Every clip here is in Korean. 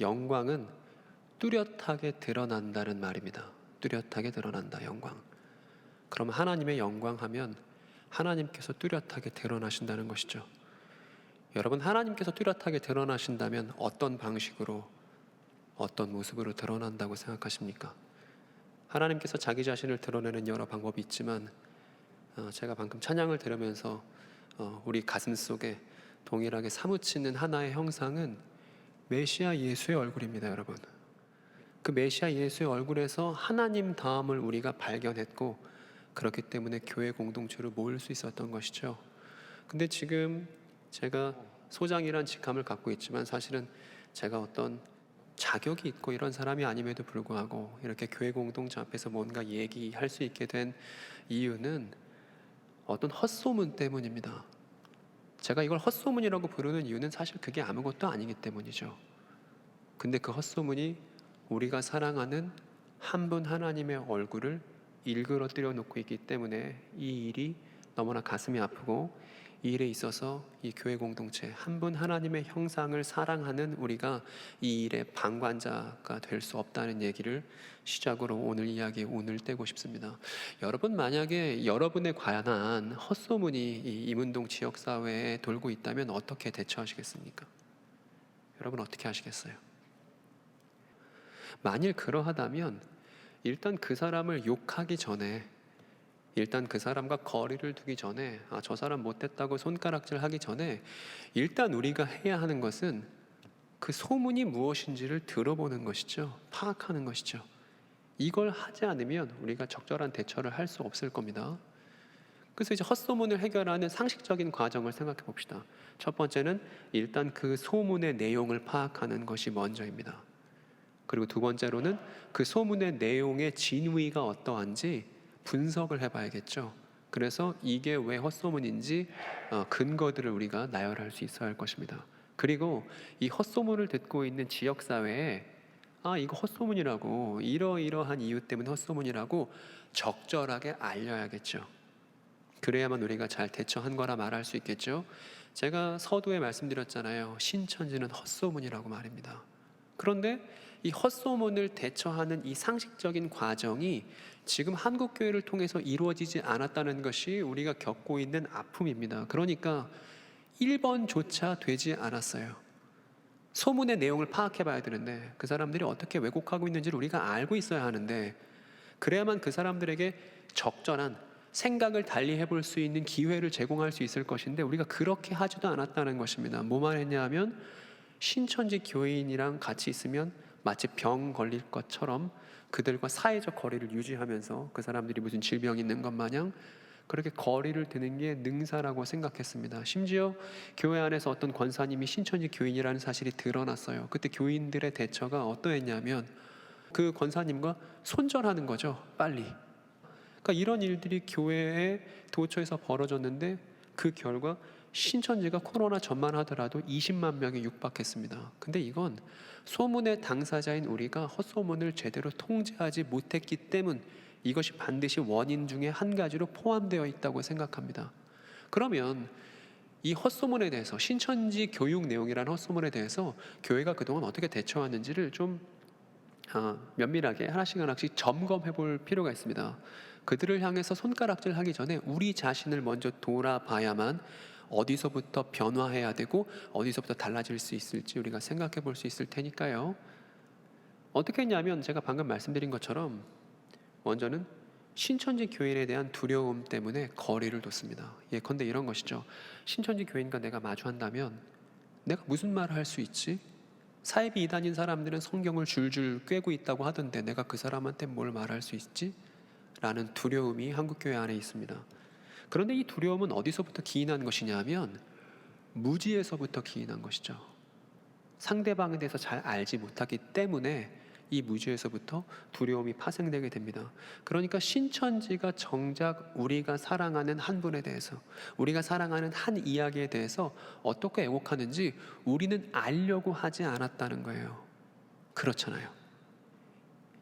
영광은 뚜렷하게 드러난다는 말입니다. 뚜렷하게 드러난다, 영광. 그럼 하나님의 영광 하면 하나님께서 뚜렷하게 드러나신다는 것이죠. 여러분, 하나님께서 뚜렷하게 드러나신다면 어떤 방식으로, 어떤 모습으로 드러난다고 생각하십니까? 하나님께서 자기 자신을 드러내는 여러 방법이 있지만 제가 방금 찬양을 들으면서 우리 가슴 속에 동일하게 사무치는 하나의 형상은 메시아 예수의 얼굴입니다, 여러분. 그 메시아 예수의 얼굴에서 하나님 다음을 우리가 발견했고, 그렇기 때문에 교회 공동체로 모일 수 있었던 것이죠. 근데 지금 제가 소장이란 직함을 갖고 있지만 사실은 제가 어떤 자격이 있고 이런 사람이 아님에도 불구하고 이렇게 교회 공동체 앞에서 뭔가 얘기할 수 있게 된 이유는 어떤 헛소문 때문입니다. 제가 이걸 헛소문이라고 부르는 이유는 사실 그게 아무것도 아니기 때문이죠. 근데 그 헛소문이 우리가 사랑하는 한 분 하나님의 얼굴을 일그러뜨려 놓고 있기 때문에 이 일이 너무나 가슴이 아프고, 이 일에 있어서 이 교회 공동체 한 분 하나님의 형상을 사랑하는 우리가 이 일의 방관자가 될 수 없다는 얘기를 시작으로 오늘 이야기에 운을 떼고 싶습니다. 여러분, 만약에 여러분에 관한 헛소문이 이 임운동 지역사회에 돌고 있다면 어떻게 대처하시겠습니까? 여러분, 어떻게 하시겠어요? 만일 그러하다면 일단 그 사람을 욕하기 전에, 일단 그 사람과 거리를 두기 전에, 저 사람 못됐다고 손가락질 하기 전에 일단 우리가 해야 하는 것은 그 소문이 무엇인지를 들어보는 것이죠. 파악하는 것이죠. 이걸 하지 않으면 우리가 적절한 대처를 할 수 없을 겁니다. 그래서 이제 헛소문을 해결하는 상식적인 과정을 생각해 봅시다. 첫 번째는 일단 그 소문의 내용을 파악하는 것이 먼저입니다. 그리고 두 번째로는 그 소문의 내용의 진위가 어떠한지 분석을 해봐야겠죠. 그래서 이게 왜 헛소문인지 근거들을 우리가 나열할 수 있어야 할 것입니다. 그리고 이 헛소문을 듣고 있는 지역사회에 이거 헛소문이라고, 이러이러한 이유 때문에 헛소문이라고 적절하게 알려야겠죠. 그래야만 우리가 잘 대처한 거라 말할 수 있겠죠. 제가 서두에 말씀드렸잖아요. 신천지는 헛소문이라고 말입니다. 그런데 이 헛소문을 대처하는 이 상식적인 과정이 지금 한국교회를 통해서 이루어지지 않았다는 것이 우리가 겪고 있는 아픔입니다. 그러니까 1번조차 되지 않았어요. 소문의 내용을 파악해 봐야 되는데 그 사람들이 어떻게 왜곡하고 있는지를 우리가 알고 있어야 하는데, 그래야만 그 사람들에게 적절한 생각을 달리 해볼 수 있는 기회를 제공할 수 있을 것인데 우리가 그렇게 하지도 않았다는 것입니다. 뭐만 했냐 하면 신천지 교인이랑 같이 있으면 마치 병 걸릴 것처럼 그들과 사회적 거리를 유지하면서 그 사람들이 무슨 질병이 있는 것 마냥 그렇게 거리를 두는 게 능사라고 생각했습니다. 심지어 교회 안에서 어떤 권사님이 신천지 교인이라는 사실이 드러났어요. 그때 교인들의 대처가 어떠했냐면 그 권사님과 손절하는 거죠. 빨리. 그러니까 이런 일들이 교회에 도처에서 벌어졌는데 그 결과 신천지가 코로나 전만 하더라도 20만 명에 육박했습니다. 근데 이건 소문의 당사자인 우리가 헛소문을 제대로 통제하지 못했기 때문, 이것이 반드시 원인 중에 한 가지로 포함되어 있다고 생각합니다. 그러면 이 헛소문에 대해서, 신천지 교육 내용이라는 헛소문에 대해서 교회가 그동안 어떻게 대처하는지를 좀 면밀하게 하나씩 하나씩 점검해 볼 필요가 있습니다. 그들을 향해서 손가락질 하기 전에 우리 자신을 먼저 돌아봐야만 어디서부터 변화해야 되고 어디서부터 달라질 수 있을지 우리가 생각해 볼 수 있을 테니까요. 어떻게 했냐면 제가 방금 말씀드린 것처럼 먼저는 신천지 교인에 대한 두려움 때문에 거리를 뒀습니다. 예컨대 이런 것이죠. 신천지 교인과 내가 마주한다면 내가 무슨 말을 할 수 있지? 사이비 이단인 사람들은 성경을 줄줄 꿰고 있다고 하던데 내가 그 사람한테 뭘 말할 수 있지? 라는 두려움이 한국교회 안에 있습니다. 그런데 이 두려움은 어디서부터 기인한 것이냐 하면 무지에서부터 기인한 것이죠. 상대방에 대해서 잘 알지 못하기 때문에 이 무지에서부터 두려움이 파생되게 됩니다. 그러니까 신천지가 정작 우리가 사랑하는 한 분에 대해서, 우리가 사랑하는 한 이야기에 대해서 어떻게 애곡하는지 우리는 알려고 하지 않았다는 거예요. 그렇잖아요.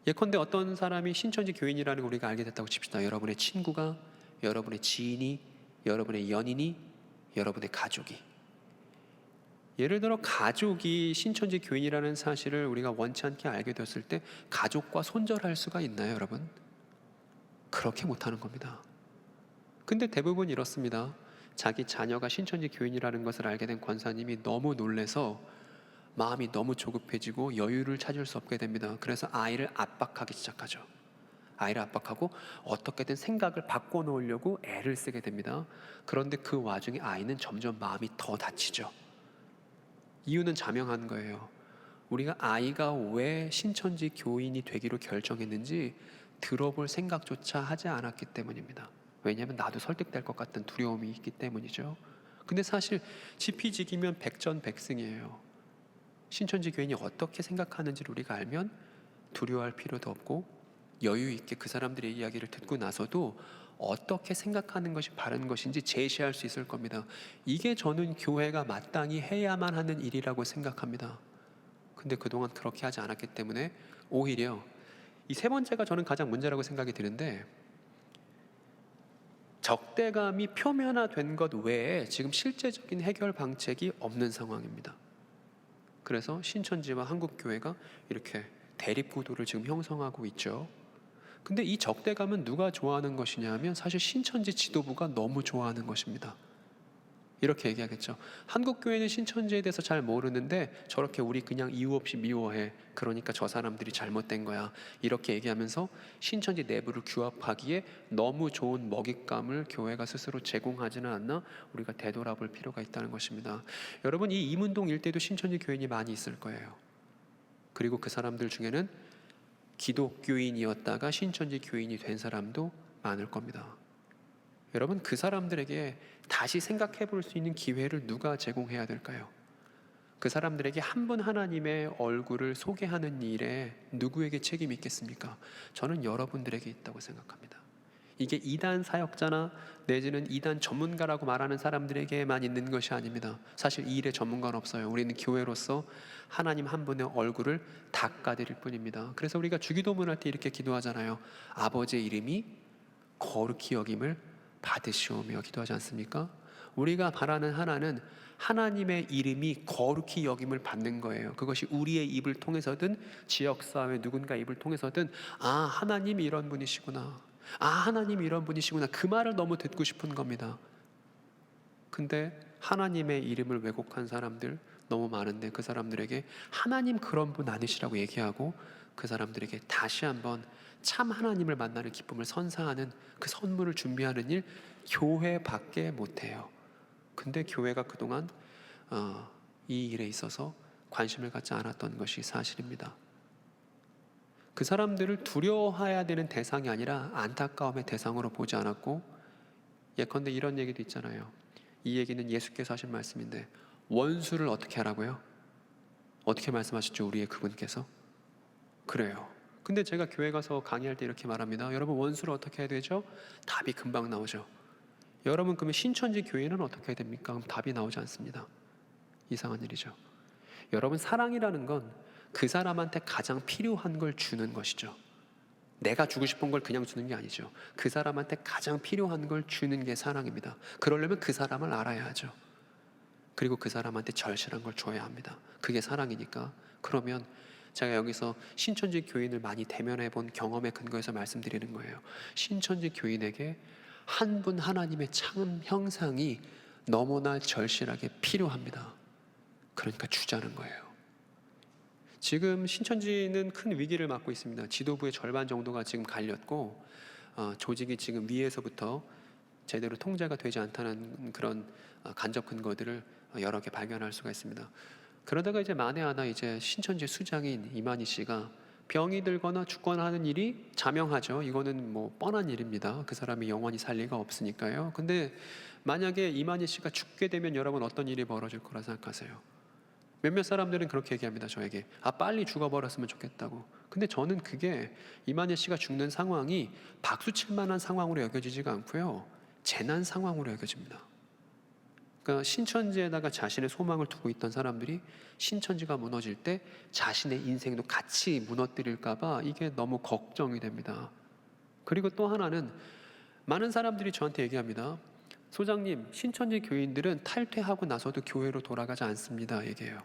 예컨대 어떤 사람이 신천지 교인이라는 걸 우리가 알게 됐다고 칩시다. 여러분의 친구가, 여러분의 지인이, 여러분의 연인이, 여러분의 가족이. 예를 들어 가족이 신천지 교인이라는 사실을 우리가 원치 않게 알게 되었을 때 가족과 손절할 수가 있나요, 여러분? 그렇게 못하는 겁니다. 근데 대부분 이렇습니다. 자기 자녀가 신천지 교인이라는 것을 알게 된 권사님이 너무 놀래서 마음이 너무 조급해지고 여유를 찾을 수 없게 됩니다. 그래서 아이를 압박하기 시작하죠. 아이를 압박하고 어떻게든 생각을 바꿔놓으려고 애를 쓰게 됩니다. 그런데 그 와중에 아이는 점점 마음이 더 다치죠. 이유는 자명한 거예요. 우리가 아이가 왜 신천지 교인이 되기로 결정했는지 들어볼 생각조차 하지 않았기 때문입니다. 왜냐하면 나도 설득될 것 같은 두려움이 있기 때문이죠. 근데 사실 지피지기면 백전백승이에요. 신천지 교인이 어떻게 생각하는지를 우리가 알면 두려워할 필요도 없고 여유 있게 그 사람들의 이야기를 듣고 나서도 어떻게 생각하는 것이 바른 것인지 제시할 수 있을 겁니다. 이게 저는 교회가 마땅히 해야만 하는 일이라고 생각합니다. 근데 그동안 그렇게 하지 않았기 때문에 오히려 이 세 번째가 저는 가장 문제라고 생각이 드는데, 적대감이 표면화된 것 외에 지금 실제적인 해결 방책이 없는 상황입니다. 그래서 신천지와 한국교회가 이렇게 대립구도를 지금 형성하고 있죠. 근데 이 적대감은 누가 좋아하는 것이냐 하면 사실 신천지 지도부가 너무 좋아하는 것입니다. 이렇게 얘기하겠죠. 한국교회는 신천지에 대해서 잘 모르는데 저렇게 우리 그냥 이유 없이 미워해. 그러니까 저 사람들이 잘못된 거야. 이렇게 얘기하면서 신천지 내부를 규합하기에 너무 좋은 먹잇감을 교회가 스스로 제공하지는 않나, 우리가 되돌아볼 필요가 있다는 것입니다. 여러분, 이 이문동 일대도 신천지 교인이 많이 있을 거예요. 그리고 그 사람들 중에는 기독교인이었다가 신천지 교인이 된 사람도 많을 겁니다. 여러분, 그 사람들에게 다시 생각해 볼 수 있는 기회를 누가 제공해야 될까요? 그 사람들에게 한 분 하나님의 얼굴을 소개하는 일에 누구에게 책임이 있겠습니까? 저는 여러분들에게 있다고 생각합니다. 이게 이단 사역자나 내지는 이단 전문가라고 말하는 사람들에게만 있는 것이 아닙니다. 사실 이 일에 전문가는 없어요. 우리는 교회로서 하나님 한 분의 얼굴을 닦아드릴 뿐입니다. 그래서 우리가 주기도문 할 때 이렇게 기도하잖아요. 아버지의 이름이 거룩히 여김을 받으시오며 기도하지 않습니까? 우리가 바라는 하나는 하나님의 이름이 거룩히 여김을 받는 거예요. 그것이 우리의 입을 통해서든 지역사회 누군가 입을 통해서든, 아, 하나님이 이런 분이시구나, 아, 하나님이 이런 분이시구나, 그 말을 너무 듣고 싶은 겁니다. 근데 하나님의 이름을 왜곡한 사람들 너무 많은데 그 사람들에게 하나님 그런 분 아니시라고 얘기하고 그 사람들에게 다시 한번 참 하나님을 만나는 기쁨을 선사하는 그 선물을 준비하는 일, 교회밖에 못해요. 근데 교회가 그동안 이 일에 있어서 관심을 갖지 않았던 것이 사실입니다. 그 사람들을 두려워해야 되는 대상이 아니라 안타까움의 대상으로 보지 않았고, 예컨대 이런 얘기도 있잖아요. 이 얘기는 예수께서 하신 말씀인데, 원수를 어떻게 하라고요? 어떻게 말씀하셨죠? 우리의 그분께서? 그래요. 근데 제가 교회 가서 강의할 때 이렇게 말합니다. 여러분, 원수를 어떻게 해야 되죠? 답이 금방 나오죠. 여러분, 그러면 신천지 교회는 어떻게 해야 됩니까? 그럼 답이 나오지 않습니다. 이상한 일이죠. 여러분, 사랑이라는 건 그 사람한테 가장 필요한 걸 주는 것이죠. 내가 주고 싶은 걸 그냥 주는 게 아니죠. 그 사람한테 가장 필요한 걸 주는 게 사랑입니다. 그러려면 그 사람을 알아야 하죠. 그리고 그 사람한테 절실한 걸 줘야 합니다. 그게 사랑이니까. 그러면 제가 여기서 신천지 교인을 많이 대면해 본 경험에 근거해서 말씀드리는 거예요. 신천지 교인에게 한 분 하나님의 참 형상이 너무나 절실하게 필요합니다. 그러니까 주자는 거예요. 지금 신천지는 큰 위기를 맞고 있습니다. 지도부의 절반 정도가 지금 갈렸고, 조직이 지금 위에서부터 제대로 통제가 되지 않다는 그런 간접 근거들을 여러 개 발견할 수가 있습니다. 그러다가 이제 만에 하나 이제 신천지 수장인 이만희 씨가 병이 들거나 죽거나 하는 일이 자명하죠. 이거는 뭐 뻔한 일입니다. 그 사람이 영원히 살 리가 없으니까요. 근데 만약에 이만희 씨가 죽게 되면 여러분 어떤 일이 벌어질 거라 생각하세요? 몇몇 사람들은 그렇게 얘기합니다. 저에게 빨리 죽어버렸으면 좋겠다고. 근데 저는 그게 이만희 씨가 죽는 상황이 박수칠 만한 상황으로 여겨지지가 않고요, 재난 상황으로 여겨집니다. 그러니까 신천지에다가 자신의 소망을 두고 있던 사람들이 신천지가 무너질 때 자신의 인생도 같이 무너뜨릴까 봐 이게 너무 걱정이 됩니다. 그리고 또 하나는 많은 사람들이 저한테 얘기합니다. 소장님, 신천지 교인들은 탈퇴하고 나서도 교회로 돌아가지 않습니다. 얘기해요.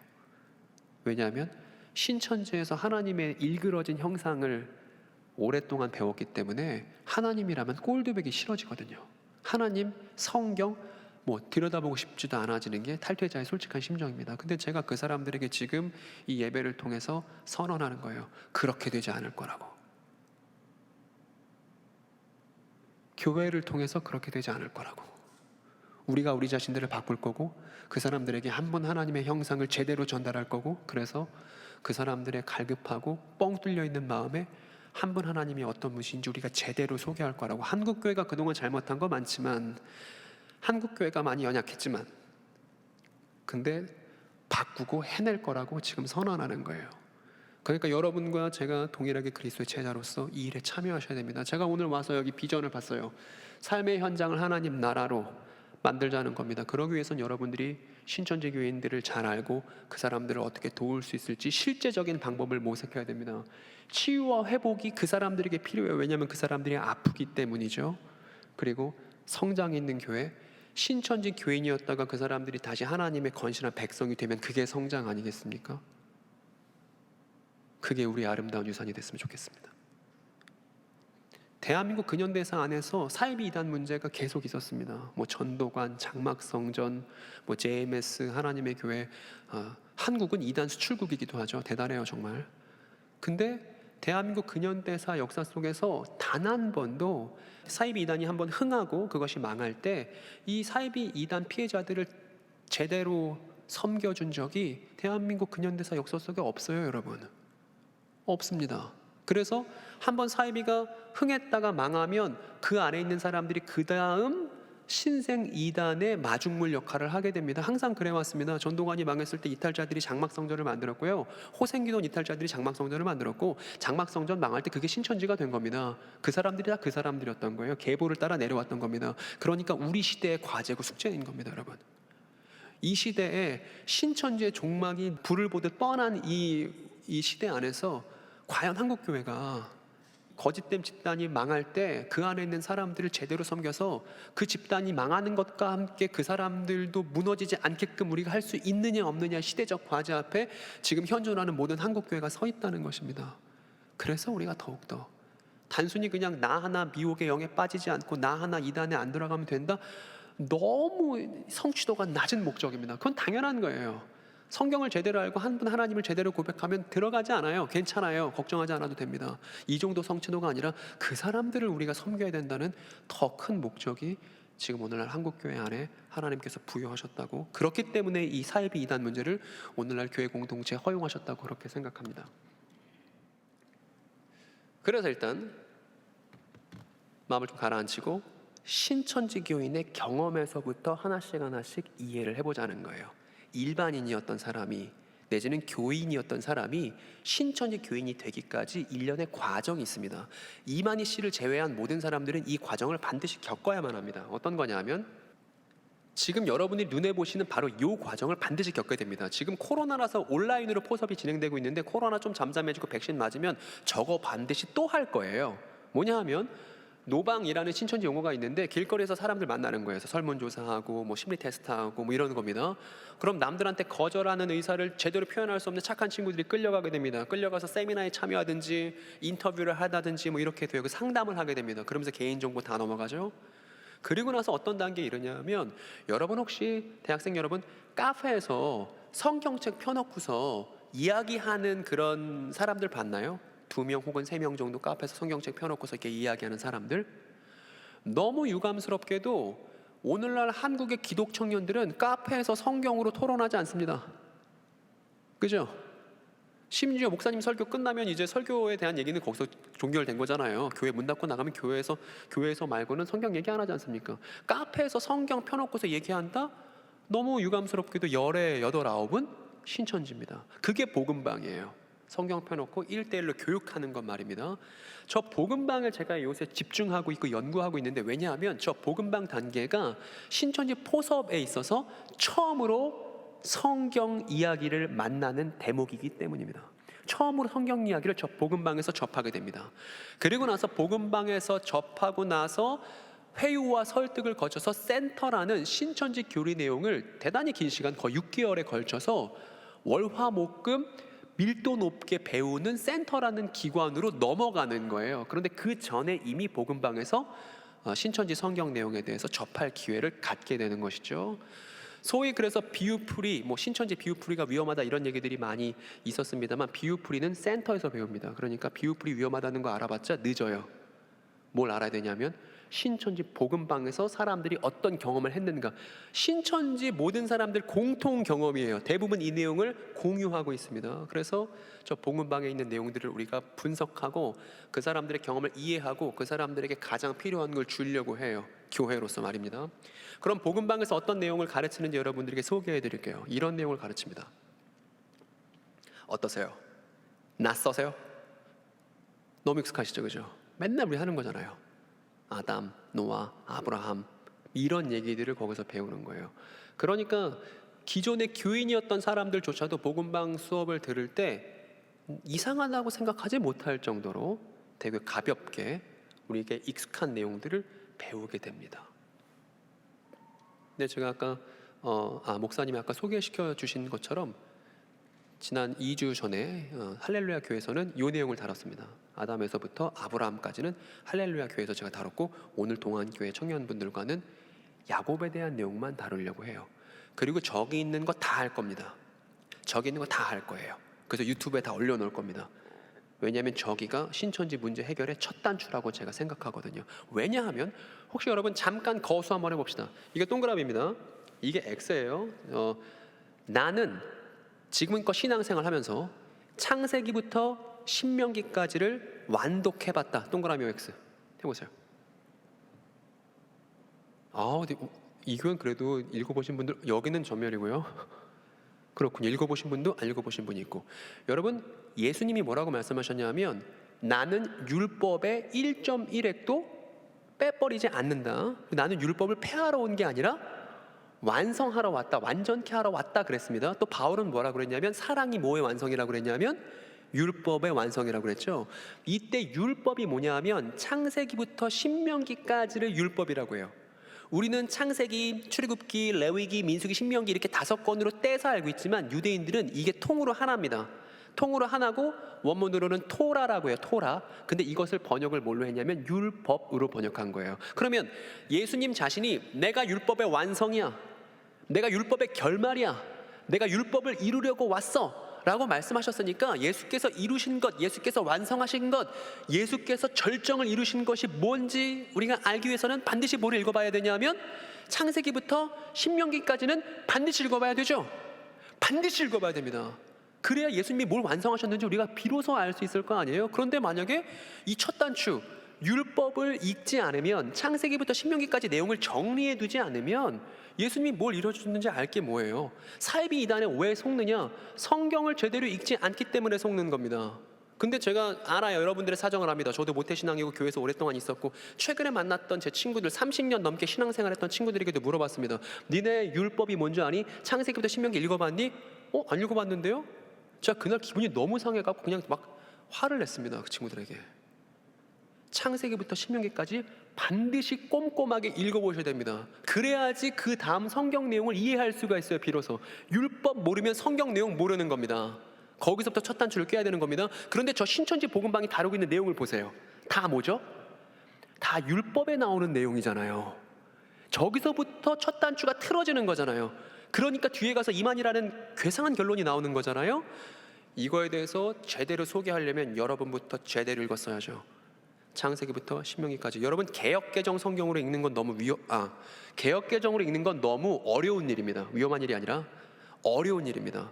왜냐하면 신천지에서 하나님의 일그러진 형상을 오랫동안 배웠기 때문에 하나님이라면 꼴도 보기 싫어지거든요. 하나님, 성경 뭐 들여다보고 싶지도 않아지는 게 탈퇴자의 솔직한 심정입니다. 근데 제가 그 사람들에게 지금 이 예배를 통해서 선언하는 거예요. 그렇게 되지 않을 거라고. 교회를 통해서 그렇게 되지 않을 거라고. 우리가 우리 자신들을 바꿀 거고, 그 사람들에게 한 번 하나님의 형상을 제대로 전달할 거고, 그래서 그 사람들의 갈급하고 뻥 뚫려 있는 마음에 한 번 하나님이 어떤 분이신지 우리가 제대로 소개할 거라고. 한국교회가 그동안 잘못한 거 많지만, 한국교회가 많이 연약했지만, 근데 바꾸고 해낼 거라고 지금 선언하는 거예요. 그러니까 여러분과 제가 동일하게 그리스도의 제자로서 이 일에 참여하셔야 됩니다. 제가 오늘 와서 여기 비전을 봤어요. 삶의 현장을 하나님 나라로 만들자는 겁니다. 그러기 위해서는 여러분들이 신천지 교인들을 잘 알고 그 사람들을 어떻게 도울 수 있을지 실제적인 방법을 모색해야 됩니다. 치유와 회복이 그 사람들에게 필요해요. 왜냐하면 그 사람들이 아프기 때문이죠. 그리고 성장 있는 교회, 신천지 교인이었다가 그 사람들이 다시 하나님의 건실한 백성이 되면 그게 성장 아니겠습니까? 그게 우리 아름다운 유산이 됐으면 좋겠습니다. 대한민국 근현대사 안에서 사이비 이단 문제가 계속 있었습니다. 뭐 전도관, 장막성전, 뭐 JMS, 하나님의 교회, 한국은 이단 수출국이기도 하죠. 대단해요 정말. 근데 대한민국 근현대사 역사 속에서 단 한 번도 사이비 이단이 한번 흥하고 그것이 망할 때 이 사이비 이단 피해자들을 제대로 섬겨준 적이 대한민국 근현대사 역사 속에 없어요, 여러분. 없습니다. 그래서 한번 사이비가 흥했다가 망하면 그 안에 있는 사람들이 그 다음 신생 이단의 마중물 역할을 하게 됩니다. 항상 그래왔습니다. 전도관이 망했을 때 이탈자들이 장막성전을 만들었고요, 호생기돈 이탈자들이 장막성전을 만들었고, 장막성전 망할 때 그게 신천지가 된 겁니다. 그 사람들이 다 그 사람들이었던 거예요. 계보를 따라 내려왔던 겁니다. 그러니까 우리 시대의 과제고 숙제인 겁니다, 여러분. 이 시대에 신천지의 종막이 불을 보듯 뻔한 이 시대 안에서 과연 한국교회가 거짓된 집단이 망할 때 그 안에 있는 사람들을 제대로 섬겨서 그 집단이 망하는 것과 함께 그 사람들도 무너지지 않게끔 우리가 할 수 있느냐 없느냐 시대적 과제 앞에 지금 현존하는 모든 한국교회가 서 있다는 것입니다. 그래서 우리가 더욱더 단순히 그냥 나 하나 미혹의 영에 빠지지 않고 나 하나 이단에 안 들어가면 된다, 너무 성취도가 낮은 목적입니다. 그건 당연한 거예요. 성경을 제대로 알고 한 분 하나님을 제대로 고백하면 들어가지 않아요. 괜찮아요. 걱정하지 않아도 됩니다. 이 정도 성취도가 아니라 그 사람들을 우리가 섬겨야 된다는 더 큰 목적이 지금 오늘날 한국교회 안에 하나님께서 부여하셨다고, 그렇기 때문에 이 사이비 이단 문제를 오늘날 교회 공동체에 허용하셨다고 그렇게 생각합니다. 그래서 일단 마음을 좀 가라앉히고 신천지 교인의 경험에서부터 하나씩 이해를 해보자는 거예요. 일반인이었던 사람이 내지는 교인이었던 사람이 신천지 교인이 되기까지 일련의 과정이 있습니다. 이만희 씨를 제외한 모든 사람들은 이 과정을 반드시 겪어야만 합니다. 어떤 거냐면 지금 여러분이 눈에 보시는 바로 이 과정을 반드시 겪어야 됩니다. 지금 코로나라서 온라인으로 포섭이 진행되고 있는데 코로나 좀 잠잠해지고 백신 맞으면 저거 반드시 또 할 거예요. 뭐냐 하면 노방이라는 신천지 용어가 있는데 길거리에서 사람들 만나는 거예요. 설문조사하고 뭐 심리 테스트하고 뭐 이러는 겁니다. 그럼 남들한테 거절하는 의사를 제대로 표현할 수 없는 착한 친구들이 끌려가게 됩니다. 끌려가서 세미나에 참여하든지 인터뷰를 하다든지 뭐 이렇게 돼요. 상담을 하게 됩니다. 그러면서 개인정보 다 넘어가죠. 그리고 나서 어떤 단계에 이르냐면, 여러분 혹시 대학생 여러분 카페에서 성경책 펴놓고서 이야기하는 그런 사람들 봤나요? 2명 혹은 3명 정도 카페에서 성경책 펴놓고서 이렇게 이야기하는 사람들. 너무 유감스럽게도 오늘날 한국의 기독 청년들은 카페에서 성경으로 토론하지 않습니다. 그죠? 심지어 목사님 설교 끝나면 이제 설교에 대한 얘기는 거기서 종결된 거잖아요. 교회 문 닫고 나가면 교회에서 말고는 성경 얘기 안 하지 않습니까? 카페에서 성경 펴놓고서 얘기한다? 너무 유감스럽게도 열의 8, 9은 신천지입니다. 그게 복음방이에요. 성경 펴놓고 1:1로 교육하는 것 말입니다. 저 복음방을 제가 요새 집중하고 있고 연구하고 있는데, 왜냐하면 저 복음방 단계가 신천지 포섭에 있어서 처음으로 성경 이야기를 만나는 대목이기 때문입니다. 처음으로 성경 이야기를 저 복음방에서 접하게 됩니다. 그리고 나서 복음방에서 접하고 나서 회유와 설득을 거쳐서 센터라는 신천지 교리 내용을 대단히 긴 시간, 거의 6개월에 걸쳐서 월화목금 밀도 높게 배우는 센터라는 기관으로 넘어가는 거예요. 그런데 그 전에 이미 복음방에서 신천지 성경 내용에 대해서 접할 기회를 갖게 되는 것이죠. 소위 그래서 비유풀이, 신천지 비유풀이가 위험하다 이런 얘기들이 많이 있었습니다만, 비유풀이는 센터에서 배웁니다. 그러니까 비유풀이 위험하다는 거 알아봤자 늦어요. 뭘 알아야 되냐면 신천지 복음방에서 사람들이 어떤 경험을 했는가. 신천지 모든 사람들 공통 경험이에요. 대부분 이 내용을 공유하고 있습니다. 그래서 저 복음방에 있는 내용들을 우리가 분석하고 그 사람들의 경험을 이해하고 그 사람들에게 가장 필요한 걸 주려고 해요. 교회로서 말입니다. 그럼 복음방에서 어떤 내용을 가르치는지 여러분들에게 소개해 드릴게요. 이런 내용을 가르칩니다. 어떠세요? 낯서세요? 너무 익숙하시죠, 그죠? 맨날 우리 하는 거잖아요. 아담, 노아, 아브라함 이런 얘기들을 거기서 배우는 거예요. 그러니까 기존의 교인이었던 사람들조차도 복음방 수업을 들을 때 이상하다고 생각하지 못할 정도로 되게 가볍게 우리에게 익숙한 내용들을 배우게 됩니다. 근데 제가 아까 목사님이 아까 소개시켜 주신 것처럼 지난 2주 전에 할렐루야 교회에서는 이 내용을 다뤘습니다. 아담에서부터 아브라함까지는 할렐루야 교회에서 제가 다뤘고, 오늘 동안교회 청년분들과는 야곱에 대한 내용만 다루려고 해요. 그리고 저기 있는 거 다 할 겁니다. 저기 있는 거 다 할 거예요. 그래서 유튜브에 다 올려놓을 겁니다. 왜냐하면 저기가 신천지 문제 해결의 첫 단추라고 제가 생각하거든요. 왜냐하면 혹시 여러분 잠깐 거수 한번 해봅시다. 이게 동그라미입니다. 이게 X예요. 나는 지금껏 신앙생활 하면서 창세기부터 신명기까지를 완독해봤다. 동그라미 X 해보세요. 이 교회는 그래도 읽어보신 분들, 여기는 전멸이고요. 그렇군요. 읽어보신 분도 안 읽어보신 분이 있고. 여러분, 예수님이 뭐라고 말씀하셨냐면 나는 율법의 1.1획도 빼버리지 않는다. 나는 율법을 폐하러 온 게 아니라 완성하러 왔다, 완전케 하러 왔다 그랬습니다. 또 바울은 뭐라 그랬냐면 사랑이 뭐의 완성이라고 그랬냐면 율법의 완성이라고 그랬죠. 이때 율법이 뭐냐 하면 창세기부터 신명기까지를 율법이라고 해요. 우리는 창세기, 출애굽기, 레위기, 민수기, 신명기 이렇게 5권으로 떼서 알고 있지만 유대인들은 이게 통으로 하나입니다. 통으로 하나고 원문으로는 토라라고 해요. 토라. 근데 이것을 번역을 뭘로 했냐면 율법으로 번역한 거예요. 그러면 예수님 자신이 내가 율법의 완성이야, 내가 율법의 결말이야, 내가 율법을 이루려고 왔어 라고 말씀하셨으니까 예수께서 이루신 것, 예수께서 완성하신 것, 예수께서 절정을 이루신 것이 뭔지 우리가 알기 위해서는 반드시 뭐를 읽어봐야 되냐면 창세기부터 신명기까지는 반드시 읽어봐야 되죠. 반드시 읽어봐야 됩니다. 그래야 예수님이 뭘 완성하셨는지 우리가 비로소 알 수 있을 거 아니에요. 그런데 만약에 이 첫 단추 율법을 읽지 않으면, 창세기부터 신명기까지 내용을 정리해 두지 않으면 예수님이 뭘 이루어주셨는지 알 게 뭐예요? 사이비 이단에 왜 속느냐? 성경을 제대로 읽지 않기 때문에 속는 겁니다. 근데 제가 알아요. 여러분들의 사정을 압니다. 저도 모태신앙이고 교회에서 오랫동안 있었고, 최근에 만났던 제 친구들, 30년 넘게 신앙생활했던 친구들에게도 물어봤습니다. 니네 율법이 뭔지 아니? 창세기부터 신명기 읽어봤니? 안 읽어봤는데요? 제가 그날 기분이 너무 상해갖고 그냥 막 화를 냈습니다. 그 친구들에게. 창세기부터 신명기까지 반드시 꼼꼼하게 읽어보셔야 됩니다. 그래야지 그 다음 성경 내용을 이해할 수가 있어요. 비로소. 율법 모르면 성경 내용 모르는 겁니다. 거기서부터 첫 단추를 꿰야 되는 겁니다. 그런데 저 신천지 복음방이 다루고 있는 내용을 보세요. 다 뭐죠? 다 율법에 나오는 내용이잖아요. 저기서부터 첫 단추가 틀어지는 거잖아요. 그러니까 뒤에 가서 이만이라는 괴상한 결론이 나오는 거잖아요. 이거에 대해서 제대로 소개하려면 여러분부터 제대로 읽었어야죠. 창세기부터 신명기까지. 여러분, 개역개정 성경으로 읽는 건 너무 개역개정으로 읽는 건 너무 어려운 일입니다. 위험한 일이 아니라 어려운 일입니다.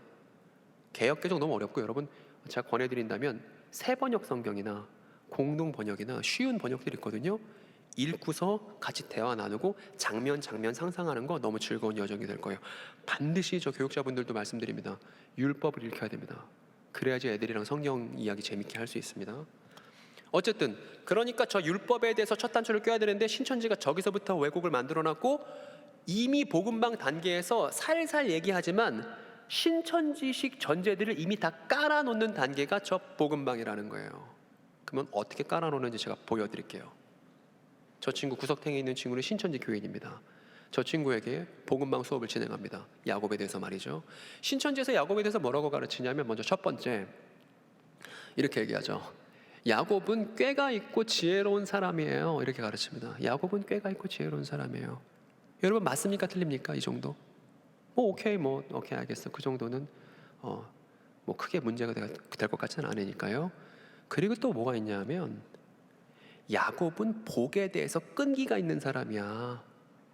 개역개정 너무 어렵고, 여러분 제가 권해드린다면 새번역 성경이나 공동번역이나 쉬운 번역들이 있거든요. 읽고서 같이 대화 나누고 장면 상상하는 거 너무 즐거운 여정이 될 거예요. 반드시 저 교육자분들도 말씀드립니다. 율법을 읽혀야 됩니다. 그래야지 애들이랑 성경 이야기 재밌게 할 수 있습니다. 어쨌든 그러니까 저 율법에 대해서 첫 단추를 껴야 되는데 신천지가 저기서부터 왜곡을 만들어놨고, 이미 복음방 단계에서 살살 얘기하지만 신천지식 전제들을 이미 다 깔아놓는 단계가 저 복음방이라는 거예요. 그러면 어떻게 깔아놓는지 제가 보여드릴게요. 저 친구 구석탱이에 있는 친구는 신천지 교인입니다. 저 친구에게 복음방 수업을 진행합니다. 야곱에 대해서 말이죠. 신천지에서 야곱에 대해서 뭐라고 가르치냐면 먼저 첫 번째 이렇게 얘기하죠. 야곱은 꾀가 있고 지혜로운 사람이에요. 이렇게 가르칩니다. 야곱은 꾀가 있고 지혜로운 사람이에요. 여러분 맞습니까? 틀립니까? 이 정도? 오케이 알겠어. 그 정도는 뭐 크게 문제가 될 것 같지는 않으니까요. 그리고 또 뭐가 있냐면 야곱은 복에 대해서 끈기가 있는 사람이야.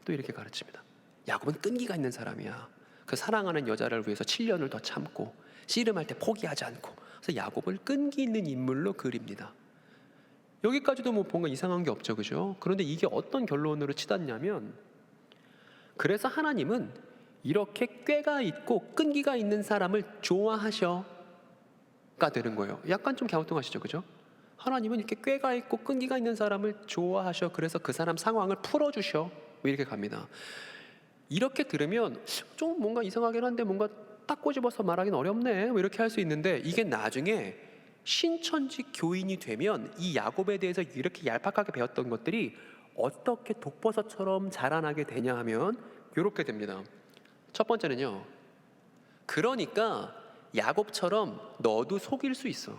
또 이렇게 가르칩니다. 야곱은 끈기가 있는 사람이야. 그 사랑하는 여자를 위해서 7년을 더 참고 씨름할 때 포기하지 않고. 그래서 야곱을 끈기 있는 인물로 그립니다. 여기까지도 뭐 뭔가 이상한 게 없죠, 그죠? 그런데 이게 어떤 결론으로 치닫냐면 그래서 하나님은 이렇게 꾀가 있고 끈기가 있는 사람을 좋아하셔가 되는 거예요. 약간 좀 갸우뚱하시죠, 그죠? 하나님은 이렇게 꾀가 있고 끈기가 있는 사람을 좋아하셔. 그래서 그 사람 상황을 풀어주셔. 이렇게 갑니다. 이렇게 들으면 좀 뭔가 이상하긴 한데 뭔가 딱 꼬집어서 말하기는 어렵네. 뭐 이렇게 할 수 있는데 이게 나중에 신천지 교인이 되면 이 야곱에 대해서 이렇게 얄팍하게 배웠던 것들이 어떻게 독버섯처럼 자라나게 되냐 하면 이렇게 됩니다. 첫 번째는요. 그러니까 야곱처럼 너도 속일 수 있어.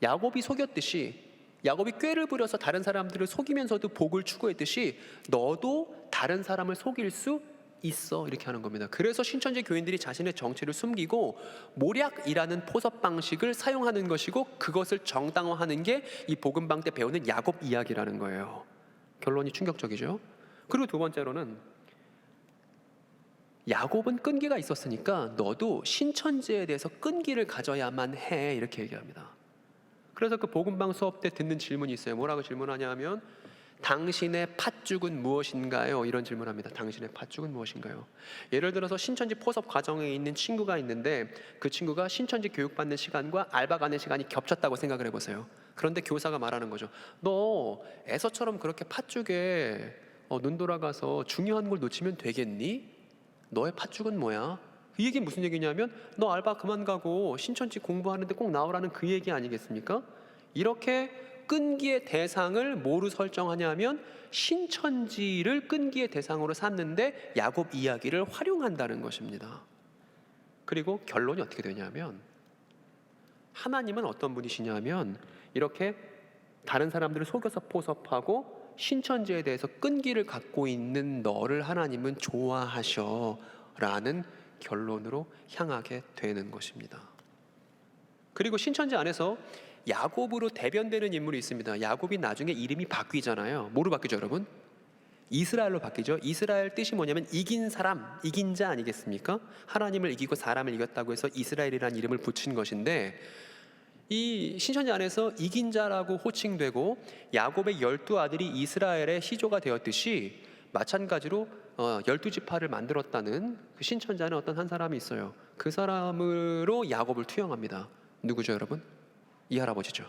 야곱이 속였듯이 야곱이 꾀를 부려서 다른 사람들을 속이면서도 복을 추구했듯이 너도 다른 사람을 속일 수 있어. 이렇게 하는 겁니다. 그래서 신천지 교인들이 자신의 정체를 숨기고 모략이라는 포섭 방식을 사용하는 것이고 그것을 정당화하는 게 이 복음방 때 배우는 야곱 이야기라는 거예요. 결론이 충격적이죠. 그리고 두 번째로는 야곱은 끈기가 있었으니까 너도 신천지에 대해서 끈기를 가져야만 해. 이렇게 얘기합니다. 그래서 그 복음방 수업 때 듣는 질문이 있어요. 뭐라고 질문하냐 하면 당신의 팥죽은 무엇인가요? 이런 질문합니다. 당신의 팥죽은 무엇인가요? 예를 들어서 신천지 포섭 과정에 있는 친구가 있는데 그 친구가 신천지 교육받는 시간과 알바 가는 시간이 겹쳤다고 생각을 해보세요. 그런데 교사가 말하는 거죠. 너 에서처럼 그렇게 팥죽에 눈 돌아가서 중요한 걸 놓치면 되겠니? 너의 팥죽은 뭐야? 그 얘기 무슨 얘기냐면 너 알바 그만 가고 신천지 공부하는데 꼭 나오라는 그 얘기 아니겠습니까? 이렇게 끈기의 대상을 뭐로 설정하냐면 신천지를 끈기의 대상으로 삼는데 야곱 이야기를 활용한다는 것입니다. 그리고 결론이 어떻게 되냐면 하나님은 어떤 분이시냐면 이렇게 다른 사람들을 속여서 포섭하고 신천지에 대해서 끈기를 갖고 있는 너를 하나님은 좋아하셔라는 결론으로 향하게 되는 것입니다. 그리고 신천지 안에서 야곱으로 대변되는 인물이 있습니다. 야곱이 나중에 이름이 바뀌잖아요. 뭐로 바뀌죠, 여러분? 이스라엘로 바뀌죠. 이스라엘 뜻이 뭐냐면 이긴 사람, 이긴 자 아니겠습니까? 하나님을 이기고 사람을 이겼다고 해서 이스라엘이라는 이름을 붙인 것인데 이 신천지 안에서 이긴 자라고 호칭되고 야곱의 12아들이 이스라엘의 시조가 되었듯이 마찬가지로 12지파를 만들었다는 그 신천지 안에 어떤 한 사람이 있어요. 그 사람으로 야곱을 투영합니다. 누구죠, 여러분? 이 할아버지죠.